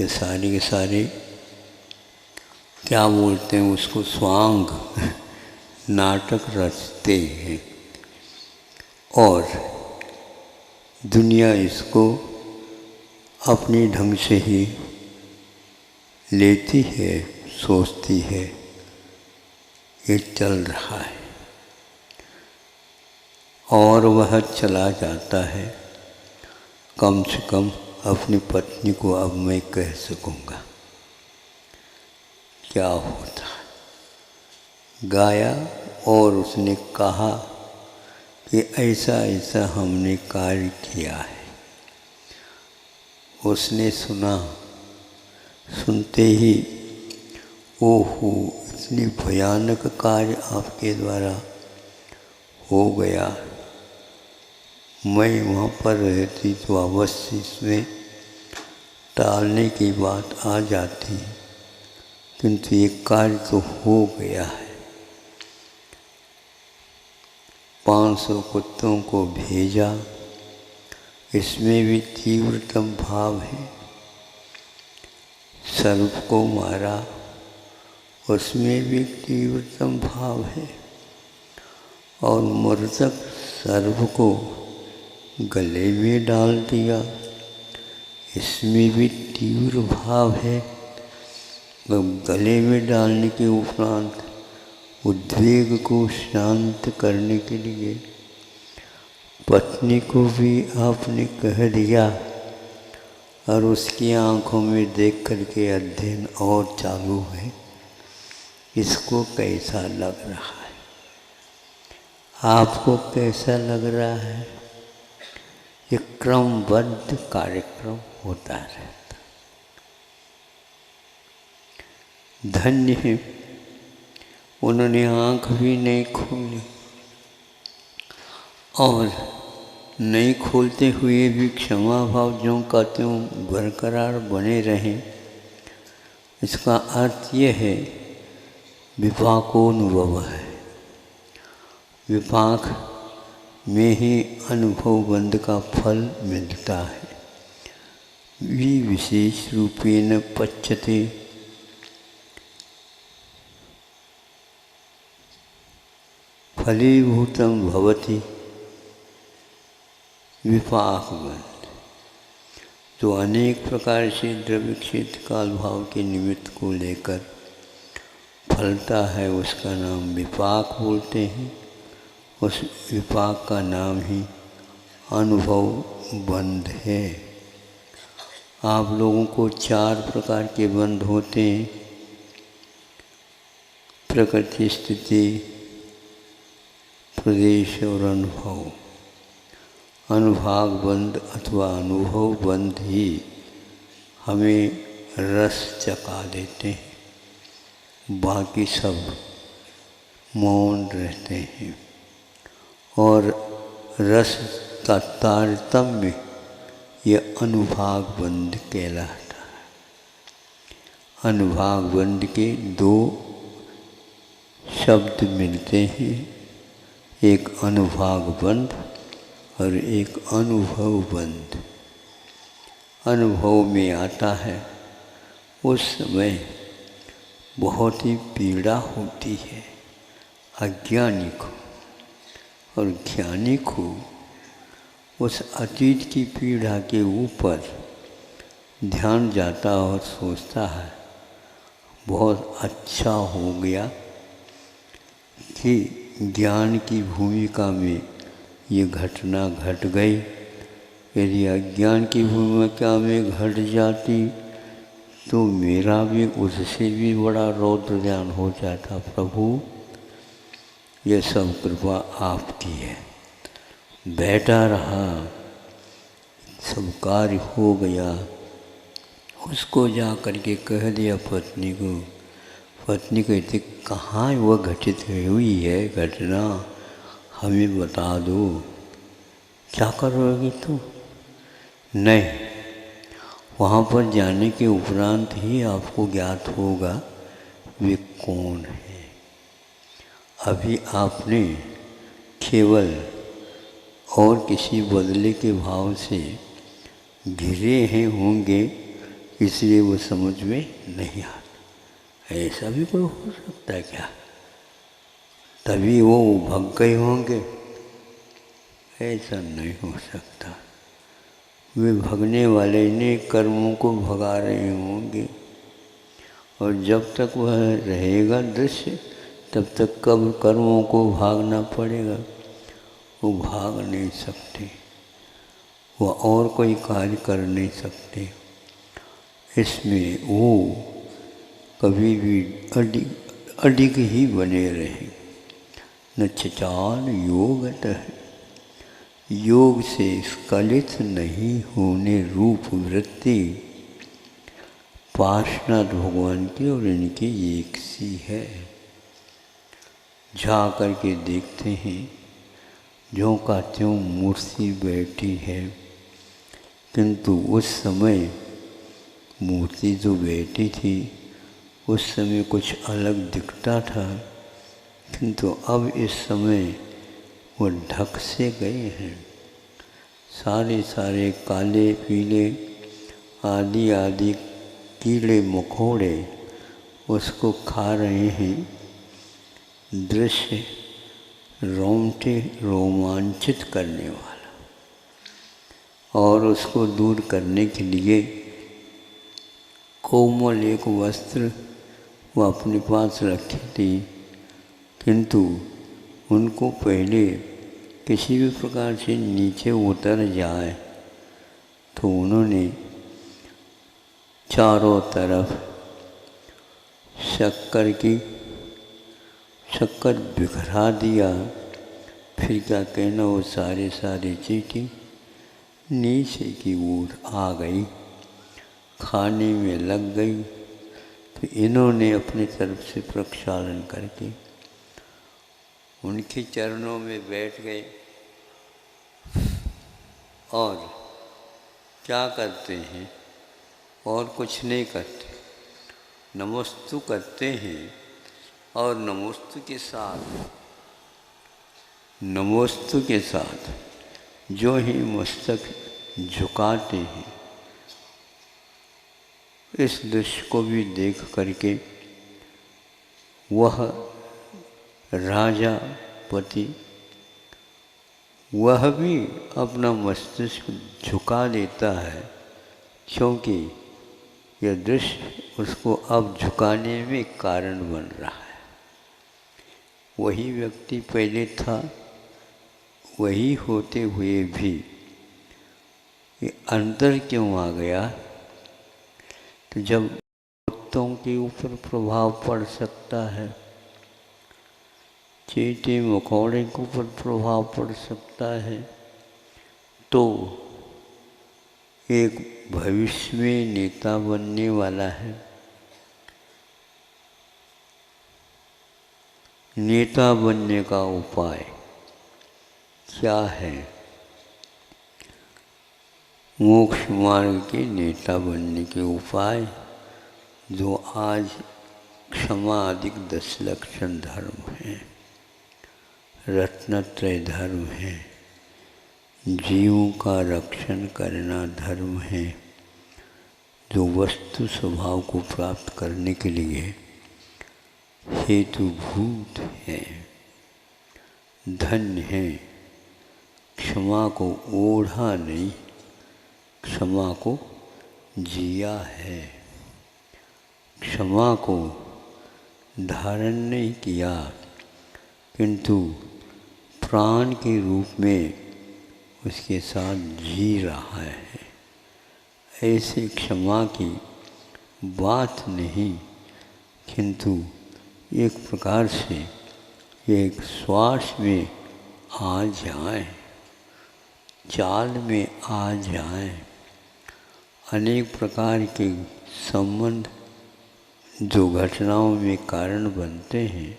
ये सारे के सारे क्या बोलते हैं उसको स्वांग नाटक रचते हैं और दुनिया इसको अपने ढंग से ही लेती है, सोचती है ये चल रहा है और वह चला जाता है। कम से कम अपनी पत्नी को अब मैं कह सकूँगा। क्या होता है, गाया और उसने कहा कि ऐसा ऐसा हमने कार्य किया है। उसने सुना, सुनते ही ओहो इतनी भयानक कार्य आपके द्वारा हो गया, मैं वहाँ पर रहती तो अवश्य इसमें टालने की बात आ जाती, किंतु ये कार्य तो हो गया है। 500 कुत्तों को भेजा, इसमें भी तीव्रतम भाव है। सर्प को मारा, उसमें भी तीव्रतम भाव है और मृतक सर्प को गले में डाल दिया, इसमें भी तीव्र भाव है। गले में डालने के उपरांत उद्वेग को शांत करने के लिए पत्नी को भी आपने कह दिया और उसकी आंखों में देख करके अध्ययन और चालू है। इसको कैसा लग रहा है? आपको कैसा लग रहा है? ये क्रमबद्ध कार्यक्रम होता रहता। धन्य है उन्होंने आँख भी नहीं खोली और नहीं खोलते हुए भी क्षमा भाव ज्यों का त्यों बरकरार बने रहें। इसका अर्थ ये है विपाकोनुभव है। विपाक में ही अनुभव बंध का फल मिलता है। विशेष रूपेण पच्यते फलीभूतं भवति विपाकबंध। तो अनेक प्रकार से द्रव्य क्षेत्र काल भाव के निमित्त को लेकर फलता है, उसका नाम विपाक बोलते हैं। उस विपाक का नाम ही अनुभव बंध है। आप लोगों को 4 प्रकार के बंध होते हैं, प्रकृति, स्थिति, प्रदेश और अनुभव। अनुभाग बंध अथवा अनुभव बंध ही हमें रस चखा देते हैं, बाकी सब मौन रहते हैं। और रस का तारतम्य यह अनुभाग बंध कहलाता है। अनुभाग बंध के 2 शब्द मिलते हैं, एक अनुभाग बंध और एक अनुभव बंध। अनुभव में आता है उस समय बहुत ही पीड़ा होती है अज्ञानी को, और ज्ञानी को उस अतीत की पीड़ा के ऊपर ध्यान जाता और सोचता है बहुत अच्छा हो गया कि ज्ञान की भूमिका में ये घटना घट गई। यदि अज्ञान की भूमिका में घट जाती तो मेरा भी उससे भी बड़ा रौद्र ज्ञान हो जाता। प्रभु, यह सब कृपा आपकी है। बैठा रहा, सब कार्य हो गया। उसको जा कर के कह दिया पत्नी को। पत्नी कहती, कहाँ वह घटित हुई है घटना, हमें बता दो। क्या करोगी तुम? नहीं, वहाँ पर जाने के उपरांत ही आपको ज्ञात होगा वे कौन है। अभी आपने केवल और किसी बदले के भाव से घिरे हैं होंगे, इसलिए वो समझ में नहीं आता। ऐसा भी कोई हो सकता है क्या? तभी वो भग गए होंगे? ऐसा नहीं हो सकता। वे भगने वाले ने कर्मों को भगा रहे होंगे, और जब तक वह रहेगा दृश्य तब तक कब कर्मों को भागना पड़ेगा। वो भाग नहीं सकते, वह और कोई कार्य कर नहीं सकते। इसमें वो कभी भी अडिग ही बने रहे। न चचाल योगतः, योग से स्खलित नहीं होने रूप वृत्ति पार्श्वनाथ भगवान की और इनकी एक सी है। जा कर के देखते हैं, ज्यों का त्यों मूर्ति बैठी है, किंतु उस समय मूर्ति जो बैठी थी उस समय कुछ अलग दिखता था, किंतु अब इस समय वो ढक से गए हैं। सारे सारे काले पीले आदि आदि कीड़े मकोड़े उसको खा रहे हैं। दृश्य रोंगटे रोमांचित करने वाला। और उसको दूर करने के लिए कोमल एक वस्त्र वो अपने पास रखी थी, किंतु उनको पहले किसी भी प्रकार से नीचे उतर जाए तो उन्होंने चारों तरफ शक्कर बिखरा दिया। फिर क्या कहना, वो सारे चीटी नीचे की ओर आ गई, खाने में लग गई। तो इन्होंने अपनी तरफ से प्रक्षालन करके उनके चरणों में बैठ गए और क्या करते हैं, और कुछ नहीं करते, नमस्तु करते हैं। और नमोस्तु के साथ जो ही मस्तक झुकाते हैं, इस दृश्य को भी देख करके वह राजा पति वह भी अपना मस्तिष्क झुका देता है, क्योंकि यह दृश्य उसको अब झुकाने में कारण बन रहा है। वही व्यक्ति पहले था, वही होते हुए भी ये अंतर क्यों आ गया? तो जब कुत्तों के ऊपर प्रभाव पड़ सकता है, चींटी मकोड़े के ऊपर प्रभाव पड़ सकता है, तो एक भविष्य में नेता बनने वाला है, नेता बनने का उपाय क्या है? मोक्ष मार्ग के नेता बनने के उपाय जो आज क्षमा अधिक 10 लक्षण धर्म है, रत्नत्रय धर्म है, जीवों का रक्षण करना धर्म है, जो वस्तु स्वभाव को प्राप्त करने के लिए हेतुभूत है, धन्य है। क्षमा को ओढ़ा नहीं, क्षमा को जिया है। क्षमा को धारण नहीं किया, किंतु प्राण के रूप में उसके साथ जी रहा है। ऐसे क्षमा की बात नहीं, किंतु एक प्रकार से एक श्वास में आ जाए, चाल में आ जाए। अनेक प्रकार के संबंध जो घटनाओं में कारण बनते हैं,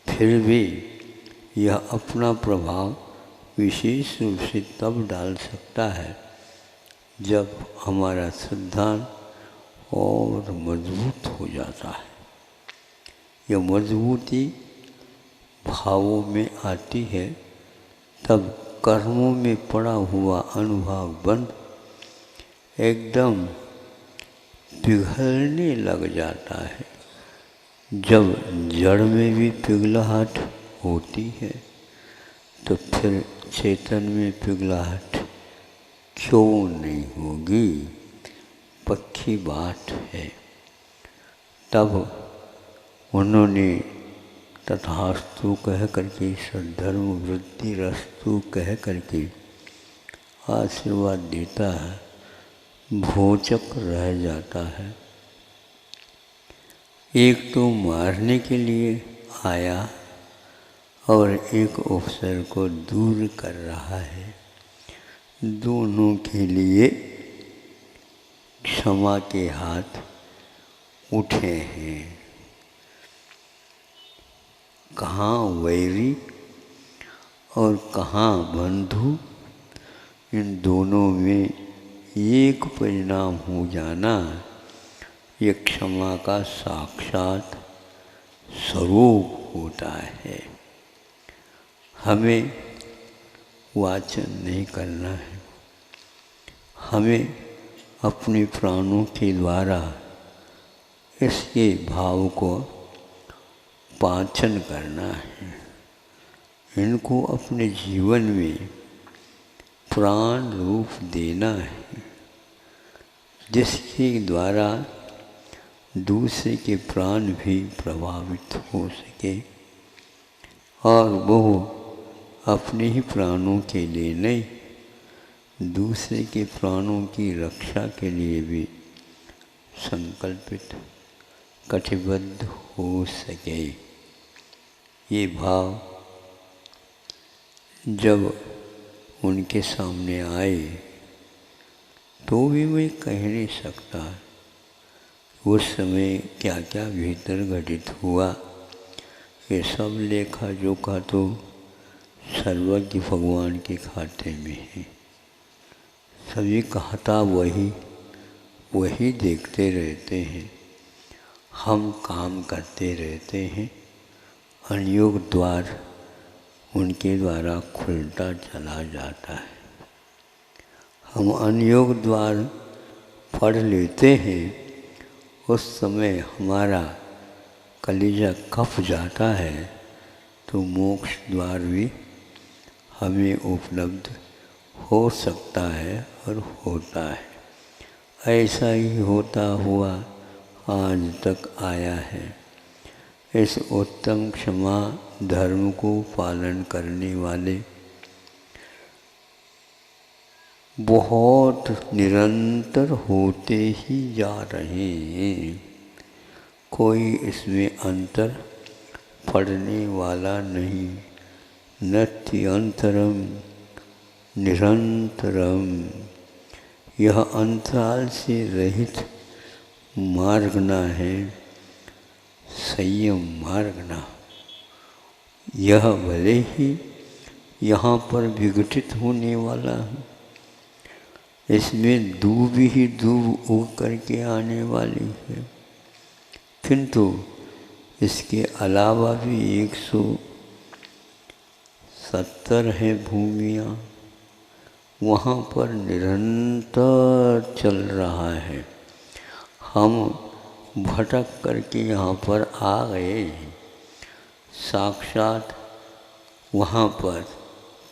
फिर भी यह अपना प्रभाव विशेष रूप से तब डाल सकता है जब हमारा सिद्धांत और मजबूत हो जाता है। यह मजबूती भावों में आती है, तब कर्मों में पड़ा हुआ अनुभाव बंध एकदम पिघलने लग जाता है। जब जड़ में भी पिघलाहट होती है, तो फिर चेतन में पिघलाहट क्यों नहीं होगी? पक्की बात है। तब उन्होंने तथास्तु कह करके, सद्धर्म वृद्धि रस्तु कह करके आशीर्वाद देता है, भोचक रह जाता है। एक तो मारने के लिए आया और एक अफसर को दूर कर रहा है। दोनों के लिए क्षमा के हाथ उठे हैं। कहाँ वैरी और कहाँ बंधु, इन दोनों में एक परिणाम हो जाना, ये क्षमा का साक्षात स्वरूप होता है। हमें वाचन नहीं करना है, हमें अपने प्राणों के द्वारा इसके भाव को पाचन करना है। इनको अपने जीवन में प्राण रूप देना है, जिसके द्वारा दूसरे के प्राण भी प्रभावित हो सके और वो अपने ही प्राणों के लिए नहीं, दूसरे के प्राणों की रक्षा के लिए भी संकल्पित कटिबद्ध हो सके। ये भाव जब उनके सामने आए तो भी मैं कह नहीं सकता उस समय क्या क्या भीतर घटित हुआ। ये सब लेखा जोखा तो सर्वज्ञ भगवान के खाते में है। सभी कहता वही देखते रहते हैं, हम काम करते रहते हैं। अनियोग द्वार उनके द्वारा खुलता चला जाता है। हम अनियोग द्वार पढ़ लेते हैं, उस समय हमारा कलेजा कप जाता है तो मोक्ष द्वार भी हमें उपलब्ध हो सकता है और होता है। ऐसा ही होता हुआ आज तक आया है। इस उत्तम क्षमा धर्म को पालन करने वाले बहुत निरंतर होते ही जा रहे हैं। कोई इसमें अंतर पड़ने वाला नहीं। नत्यंतरम निरंतरम, यह अंतराल से रहित मार्गना है, संयम मार्गना। यह भले ही यहाँ पर विघटित होने वाला है, इसमें दूब ही दूब उग करके आने वाली है, किंतु इसके अलावा भी 170 है भूमियाँ, वहाँ पर निरंतर चल रहा है। हम भटक करके यहाँ पर आ गए हैं। साक्षात वहाँ पर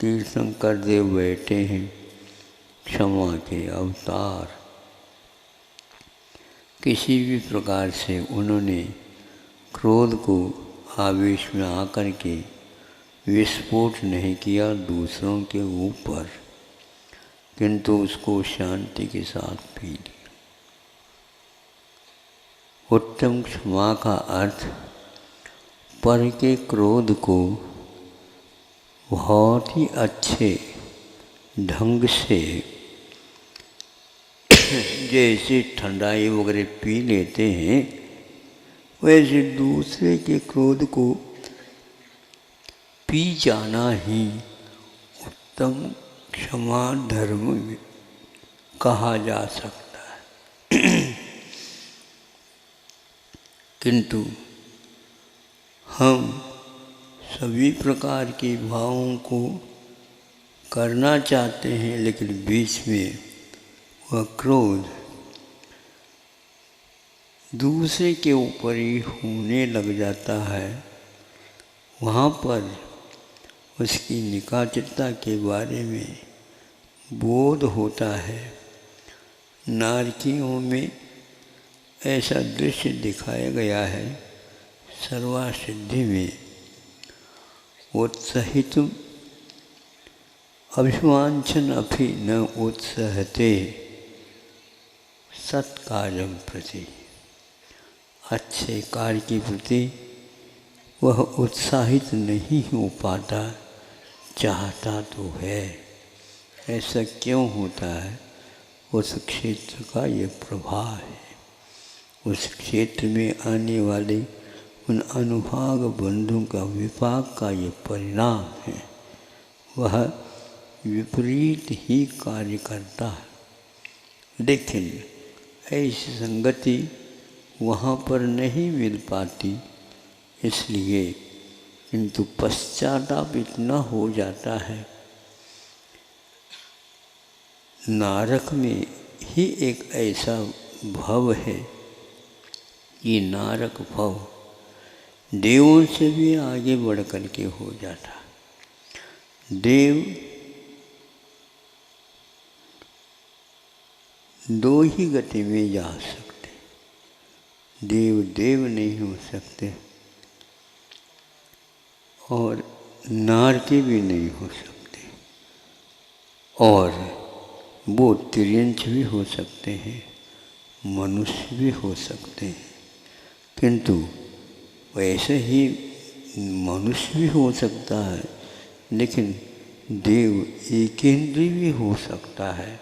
तीर्थंकर देव बैठे हैं, क्षमा के अवतार। किसी भी प्रकार से उन्होंने क्रोध को आवेश में आकर के विस्फोट नहीं किया दूसरों के ऊपर, किंतु उसको शांति के साथ पी लिया। उत्तम क्षमा का अर्थ पर के क्रोध को बहुत ही अच्छे ढंग से जैसे ठंडाई वगैरह पी लेते हैं, वैसे दूसरे के क्रोध को पी जाना ही उत्तम क्षमा धर्म में कहा जा सकता है। किंतु हम सभी प्रकार के भावों को करना चाहते हैं, लेकिन बीच में वह क्रोध दूसरे के ऊपर ही होने लग जाता है। वहाँ पर उसकी निकाचरता के बारे में बोध होता है। नारकियों में ऐसा दृश्य दिखाया गया है। सर्वासिद्धि में उत्साहितुम अभिवांछन अपि न उत्साहते सत्कार्यम प्रति, अच्छे कार्य के प्रति वह उत्साहित नहीं हो पाता, चाहता तो है। ऐसा क्यों होता है? उस क्षेत्र का ये प्रभाव है। उस क्षेत्र में आने वाले उन अनुभाग बंधुओं का विपाक का ये परिणाम है। वह विपरीत ही कार्य करता है। लेकिन ऐसी संगति वहाँ पर नहीं मिल पाती, इसलिए किंतु पश्चाताप इतना हो जाता है। नारक में ही एक ऐसा भव है कि नारक भव देवों से भी आगे बढ़ कर के हो जाता। देव दो ही गति में जा सकते, देव देव नहीं हो सकते और नारकी भी नहीं हो सकते, और वो तिर्यंच भी हो सकते हैं, मनुष्य भी हो सकते हैं। किंतु वैसे ही मनुष्य भी हो सकता है, लेकिन देव एकेंद्रीय भी हो सकता है।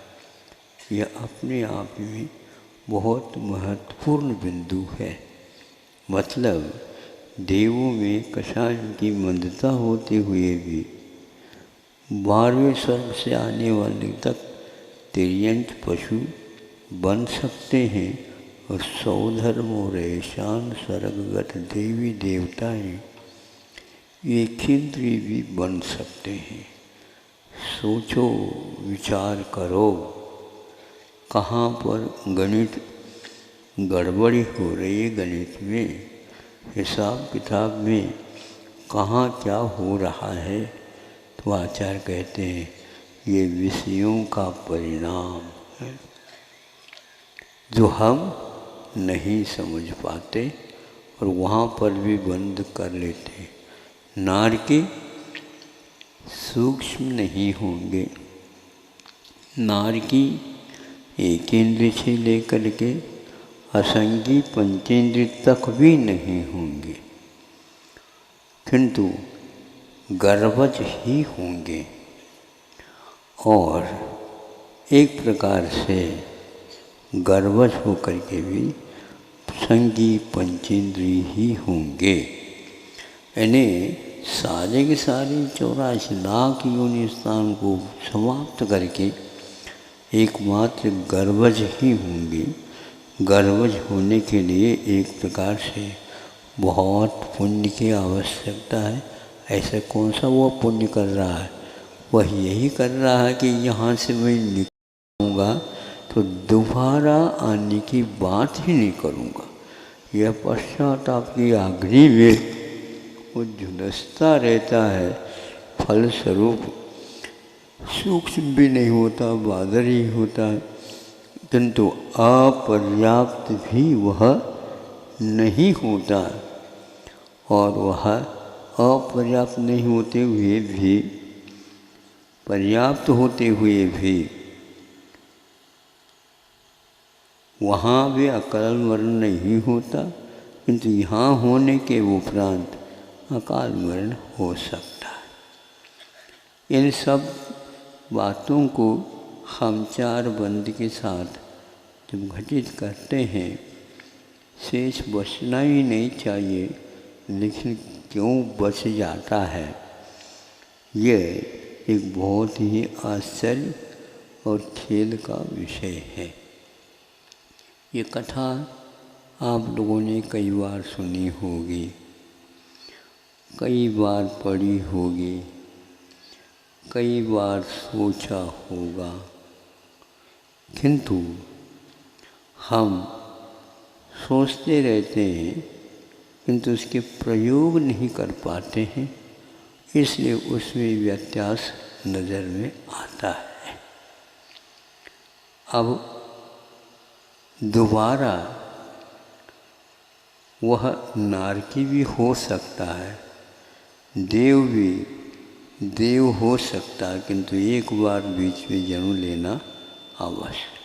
यह अपने आप में बहुत महत्वपूर्ण बिंदु है। मतलब देवों में कषाय की मंदता होते हुए भी 12वें स्वर्ग से आने वाले तक तिर्यंच पशु बन सकते हैं, और 100 धर्म और ऐशान स्वर्गगत देवी देवताएं एकेंद्रीय भी बन सकते हैं। सोचो, विचार करो, कहाँ पर गणित गड़बड़ी हो रही है। गणित में, हिसाब किताब में कहाँ क्या हो रहा है, तो आचार्य कहते हैं ये विषयों का परिणाम है जो हम नहीं समझ पाते और वहाँ पर भी बंद कर लेते। नारकी सूक्ष्म नहीं होंगे, नारकी एक इंद्रिय से लेकर के असंगी पंचेंद्रिय तक भी नहीं होंगे, किंतु गर्भज ही होंगे और एक प्रकार से गर्भज होकर के भी संगी पंचेंद्रिय ही होंगे। यानी सारे के सारे 84 लाख योनि स्थान को समाप्त करके एकमात्र गर्भज ही होंगे। गर्भज होने के लिए एक प्रकार से बहुत पुण्य की आवश्यकता है। ऐसा कौन सा वो पुण्य कर रहा है, वह यही कर रहा है कि यहाँ से मैं निकलूँगा तो दोबारा आने की बात ही नहीं करूँगा। यह पश्चाताप की अग्नि में वो झुलसता रहता है, फलस्वरूप सूक्ष्म भी नहीं होता, बादर ही होता है, किंतु अपर्याप्त भी वह नहीं होता और वह अपर्याप्त नहीं होते हुए भी, पर्याप्त होते हुए भी वहाँ भी अकाल मरण नहीं होता, किंतु यहाँ होने के उपरांत अकाल मरण हो सकता है। इन सब बातों को हम चार बंद के साथ जब घटित करते हैं, शेष बचना ही नहीं चाहिए, लेकिन क्यों बच जाता है, ये एक बहुत ही आश्चर्य और खेल का विषय है। ये कथा आप लोगों ने कई बार सुनी होगी, कई बार पढ़ी होगी, कई बार सोचा होगा, किंतु हम सोचते रहते हैं किंतु उसके प्रयोग नहीं कर पाते हैं, इसलिए उसमें व्यत्यास नज़र में आता है। अब दोबारा वह नारकी भी हो सकता है, देव भी देव हो सकता है, किंतु एक बार बीच में जन्म लेना आवश्यक।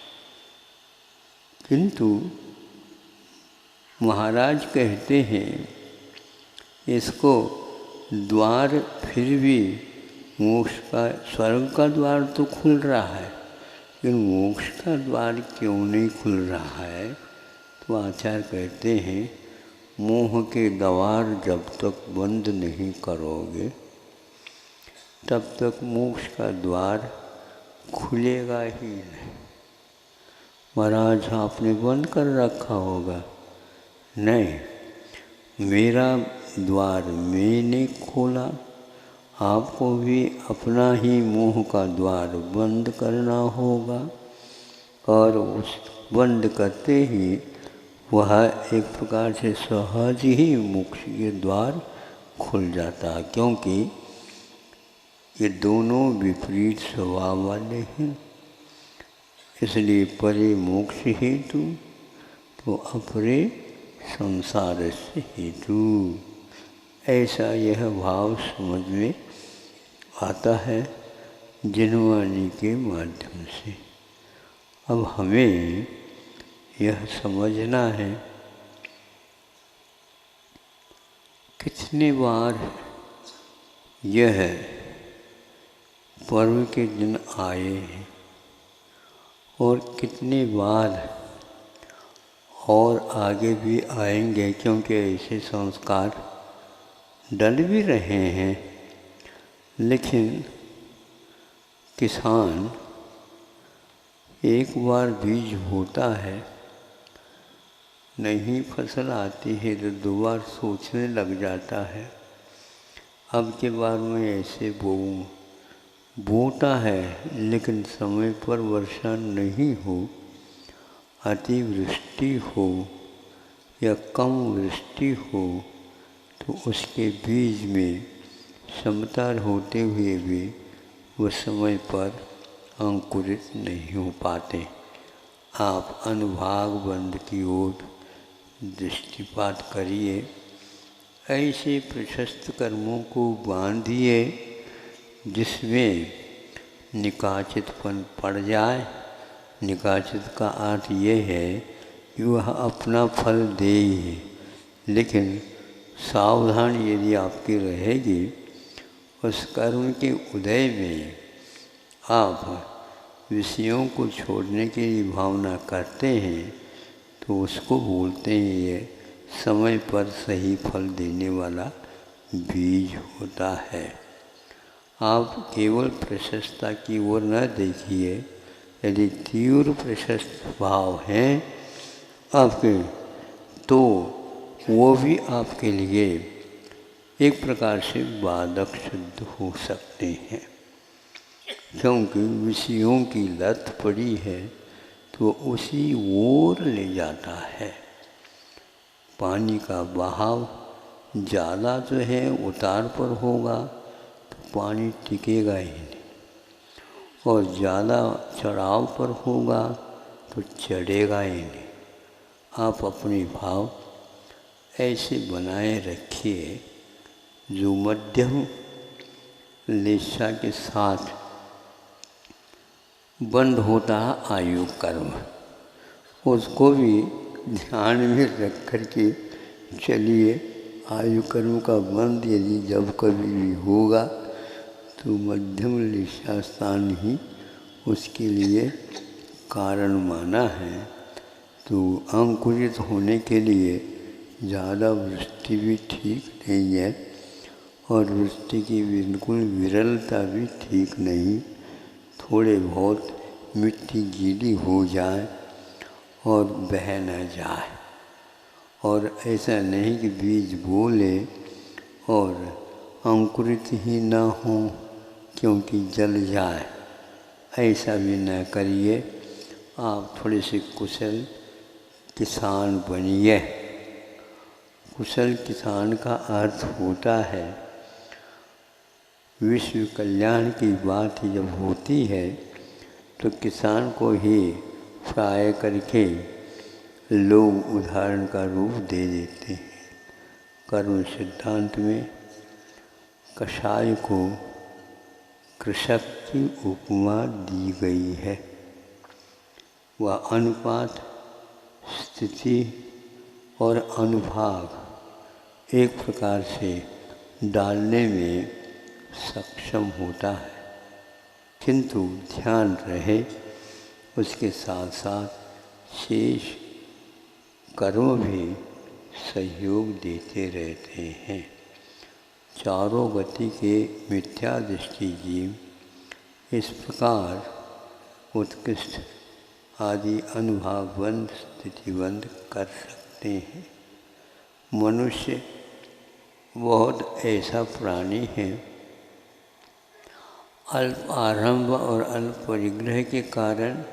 किंतु महाराज कहते हैं इसको द्वार फिर भी मोक्ष का, स्वर्ग का द्वार तो खुल रहा है, लेकिन मोक्ष का द्वार क्यों नहीं खुल रहा है, तो आचार्य कहते हैं मोह के द्वार जब तक बंद नहीं करोगे तब तक मोक्ष का द्वार खुलेगा ही नहीं। महाराज आपने बंद कर रखा होगा, नहीं, मेरा द्वार मैंने खोला, आपको भी अपना ही मोह का द्वार बंद करना होगा और उस बंद करते ही वह एक प्रकार से सहज ही मोक्ष के द्वार खुल जाता है, क्योंकि ये दोनों विपरीत स्वभाव वाले हैं। इसलिए परे मोक्ष हेतु तो अपरे संसार से हेतु, ऐसा यह भाव समझ में आता है जिनवाणी के माध्यम से। अब हमें यह समझना है कितने बार यह पर्व के दिन आए हैं और कितने बार और आगे भी आएंगे, क्योंकि ऐसे संस्कार डल भी रहे हैं। लेकिन किसान एक बार बीज बोता है, नहीं फसल आती है तो दो बार सोचने लग जाता है, अब के बार मैं ऐसे बोऊं, बोता है लेकिन समय पर वर्षा नहीं हो, अतिवृष्टि हो या कम वृष्टि हो तो उसके बीज में समता होते हुए भी वह समय पर अंकुरित नहीं हो पाते। आप अनुभाग बंध की ओर दृष्टिपात करिए। ऐसे प्रशस्त कर्मों को बांधिए जिसमें निकाचितपन पड़ जाए। निकाचित का अर्थ ये है कि वह अपना फल दे ही, लेकिन सावधान यदि आपकी रहेगी, उस कर्म के उदय में आप विषयों को छोड़ने की भावना करते हैं तो उसको बोलते हैं ये समय पर सही फल देने वाला बीज होता है। आप केवल प्रशस्तता की ओर न देखिए। यदि तीव्र प्रशस्त भाव हैं आपके, तो वो भी आपके लिए एक प्रकार से बाधक सिद्ध हो सकते हैं, क्योंकि विषयों की लत पड़ी है तो उसी ओर ले जाता है। पानी का बहाव ज़्यादा जो है उतार पर होगा तो पानी टिकेगा ही नहीं, और ज़्यादा चढ़ाव पर होगा तो चढ़ेगा ही नहीं। आप अपने भाव ऐसे बनाए रखिए जो मध्यम लेशा के साथ बंद होता है आयु कर्म, उसको भी ध्यान में रख कर के चलिए। आयु कर्म का बंद यदि जब कभी भी होगा तो मध्यम लेशा स्थान ही उसके लिए कारण माना है। तो अंकुरित होने के लिए ज़्यादा वृष्टि भी ठीक नहीं है, और वृष्टि की बिल्कुल विरलता भी ठीक नहीं। थोड़े बहुत मिट्टी गीली हो जाए और बह न जाए, और ऐसा नहीं कि बीज बोले और अंकुरित ही न हो क्योंकि जल जाए, ऐसा भी न करिए। आप थोड़े से कुशल किसान बनिए। कुशल किसान का अर्थ होता है विश्व कल्याण की बात जब होती है तो किसान को ही प्राय करके लोग उदाहरण का रूप दे देते हैं। कर्म सिद्धांत में कसाई को कृषक की उपमा दी गई है। वह अनुपात, स्थिति और अनुभाग एक प्रकार से डालने में सक्षम होता है, किंतु ध्यान रहे उसके साथ साथ शेष कर्म भी सहयोग देते रहते हैं। चारों गति के मिथ्या दृष्टि जीव इस प्रकार उत्कृष्ट आदि अनुभागबंध स्थितिबंध कर सकते हैं। मनुष्य बहुत ऐसा प्राणी है, अल्प आरंभ और अल्प परिग्रह के कारण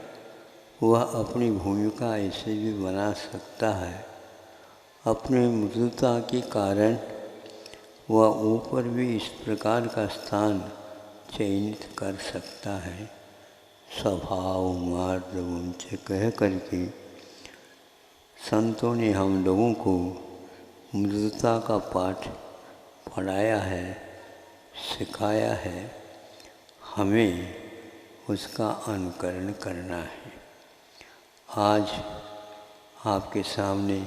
वह अपनी भूमिका ऐसे भी बना सकता है। अपने मृदुता के कारण वह ऊपर भी इस प्रकार का स्थान चयनित कर सकता है। स्वभाव मार्ग उनसे कह करके संतों ने हम लोगों को मृदुता का पाठ पढ़ाया है, सिखाया है। हमें उसका अनुकरण करना है। आज आपके सामने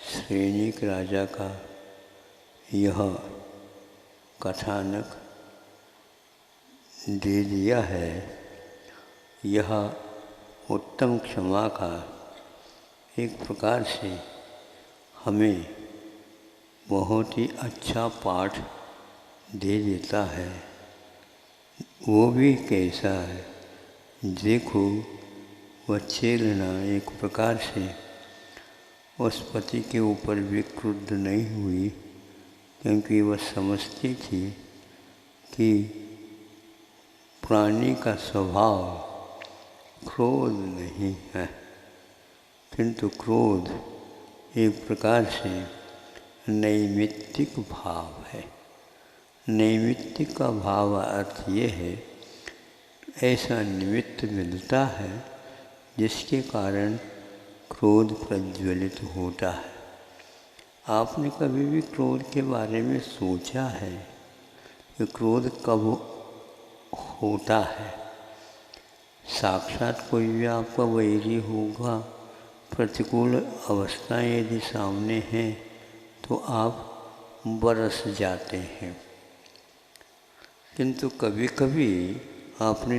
सैनिक राजा का यह कथानक दे दिया है। यह उत्तम क्षमा का एक प्रकार से हमें बहुत ही अच्छा पाठ दे देता है। वो भी कैसा है, देखो वह छेड़ना एक प्रकार से उस पति के ऊपर भी क्रुद्ध नहीं हुई, क्योंकि वह समझती थी कि प्राणी का स्वभाव क्रोध नहीं है, किंतु क्रोध एक प्रकार से नैमित्तिक भाव है। नैमित्तिक का भाव अर्थ ये है, ऐसा निमित्त मिलता है जिसके कारण क्रोध प्रज्वलित होता है। आपने कभी भी क्रोध के बारे में सोचा है कि क्रोध कब होता है? साक्षात कोई भी आपका वैरी होगा, प्रतिकूल अवस्थाएं यदि सामने हैं तो आप बरस जाते हैं। किंतु कभी कभी आपने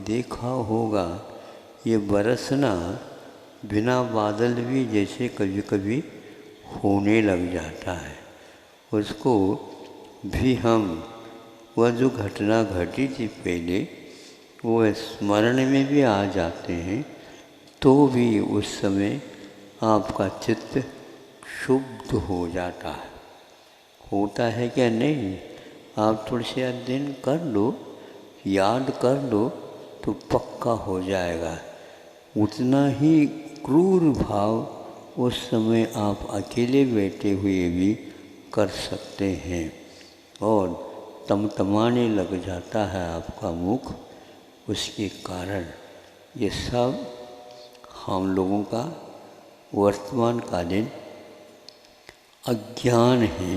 देखा होगा ये बरसना बिना बादल भी जैसे कभी कभी होने लग जाता है। उसको भी हम वह जो घटना घटी थी पहले वो स्मरण में भी आ जाते हैं, तो भी उस समय आपका चित्त शुद्ध हो जाता है। होता है क्या नहीं? आप थोड़ी सी अध्ययन कर लो, याद कर लो तो पक्का हो जाएगा। उतना ही क्रूर भाव उस समय आप अकेले बैठे हुए भी कर सकते हैं और तमतमाने लग जाता है आपका मुख। उसके कारण ये सब हम लोगों का वर्तमान कालीन अज्ञान है।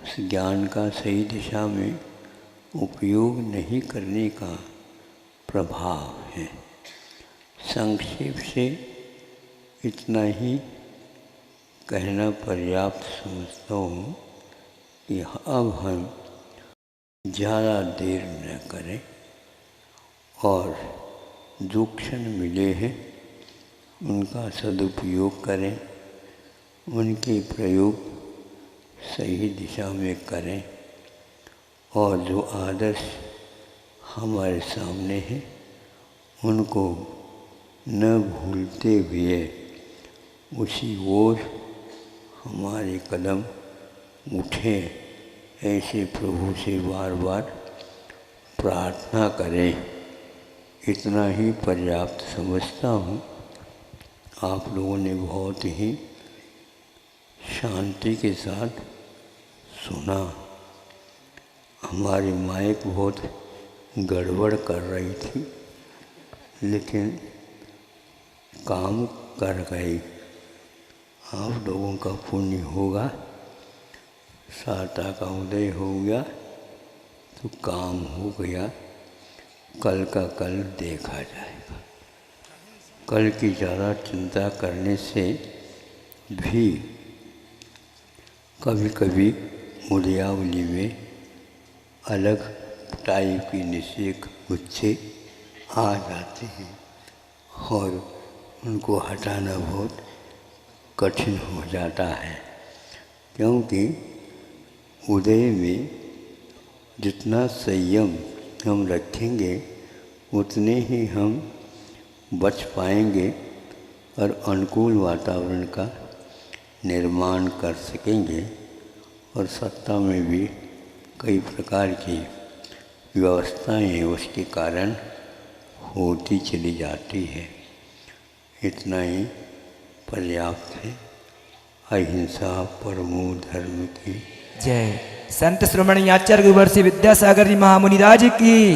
उस ज्ञान का सही दिशा में उपयोग नहीं करने का प्रभाव है। संक्षेप से इतना ही कहना पर्याप्त समझता हूँ कि अब हम ज़्यादा देर न करें और जो क्षण मिले हैं उनका सदुपयोग करें, उनके प्रयोग सही दिशा में करें और जो आदर्श हमारे सामने हैं उनको न भूलते हुए उसी ओर हमारे कदम उठें, ऐसे प्रभु से बार बार प्रार्थना करें। इतना ही पर्याप्त समझता हूँ। आप लोगों ने बहुत ही शांति के साथ सुना। हमारी माइक बहुत गड़बड़ कर रही थी लेकिन काम कर गई। आप लोगों का पुण्य होगा, साता का उदय हो गया तो काम हो गया। कल का कल देखा जाएगा। कल की ज़्यादा चिंता करने से भी कभी कभी मुद्यावली में अलग टाइप की निषेक गुच्छे आ जाते हैं और उनको हटाना बहुत कठिन हो जाता है, क्योंकि उदय में जितना संयम हम रखेंगे उतने ही हम बच पाएंगे और अनुकूल वातावरण का निर्माण कर सकेंगे और सत्ता में भी कई प्रकार की व्यवस्थाएं उसके कारण होती चली जाती है। इतना ही पर्याप्त है। अहिंसा परमो धर्म की जय। संत श्रोमणी आचार्य गुरुवर्षी विद्यासागर जी महामुनि राज की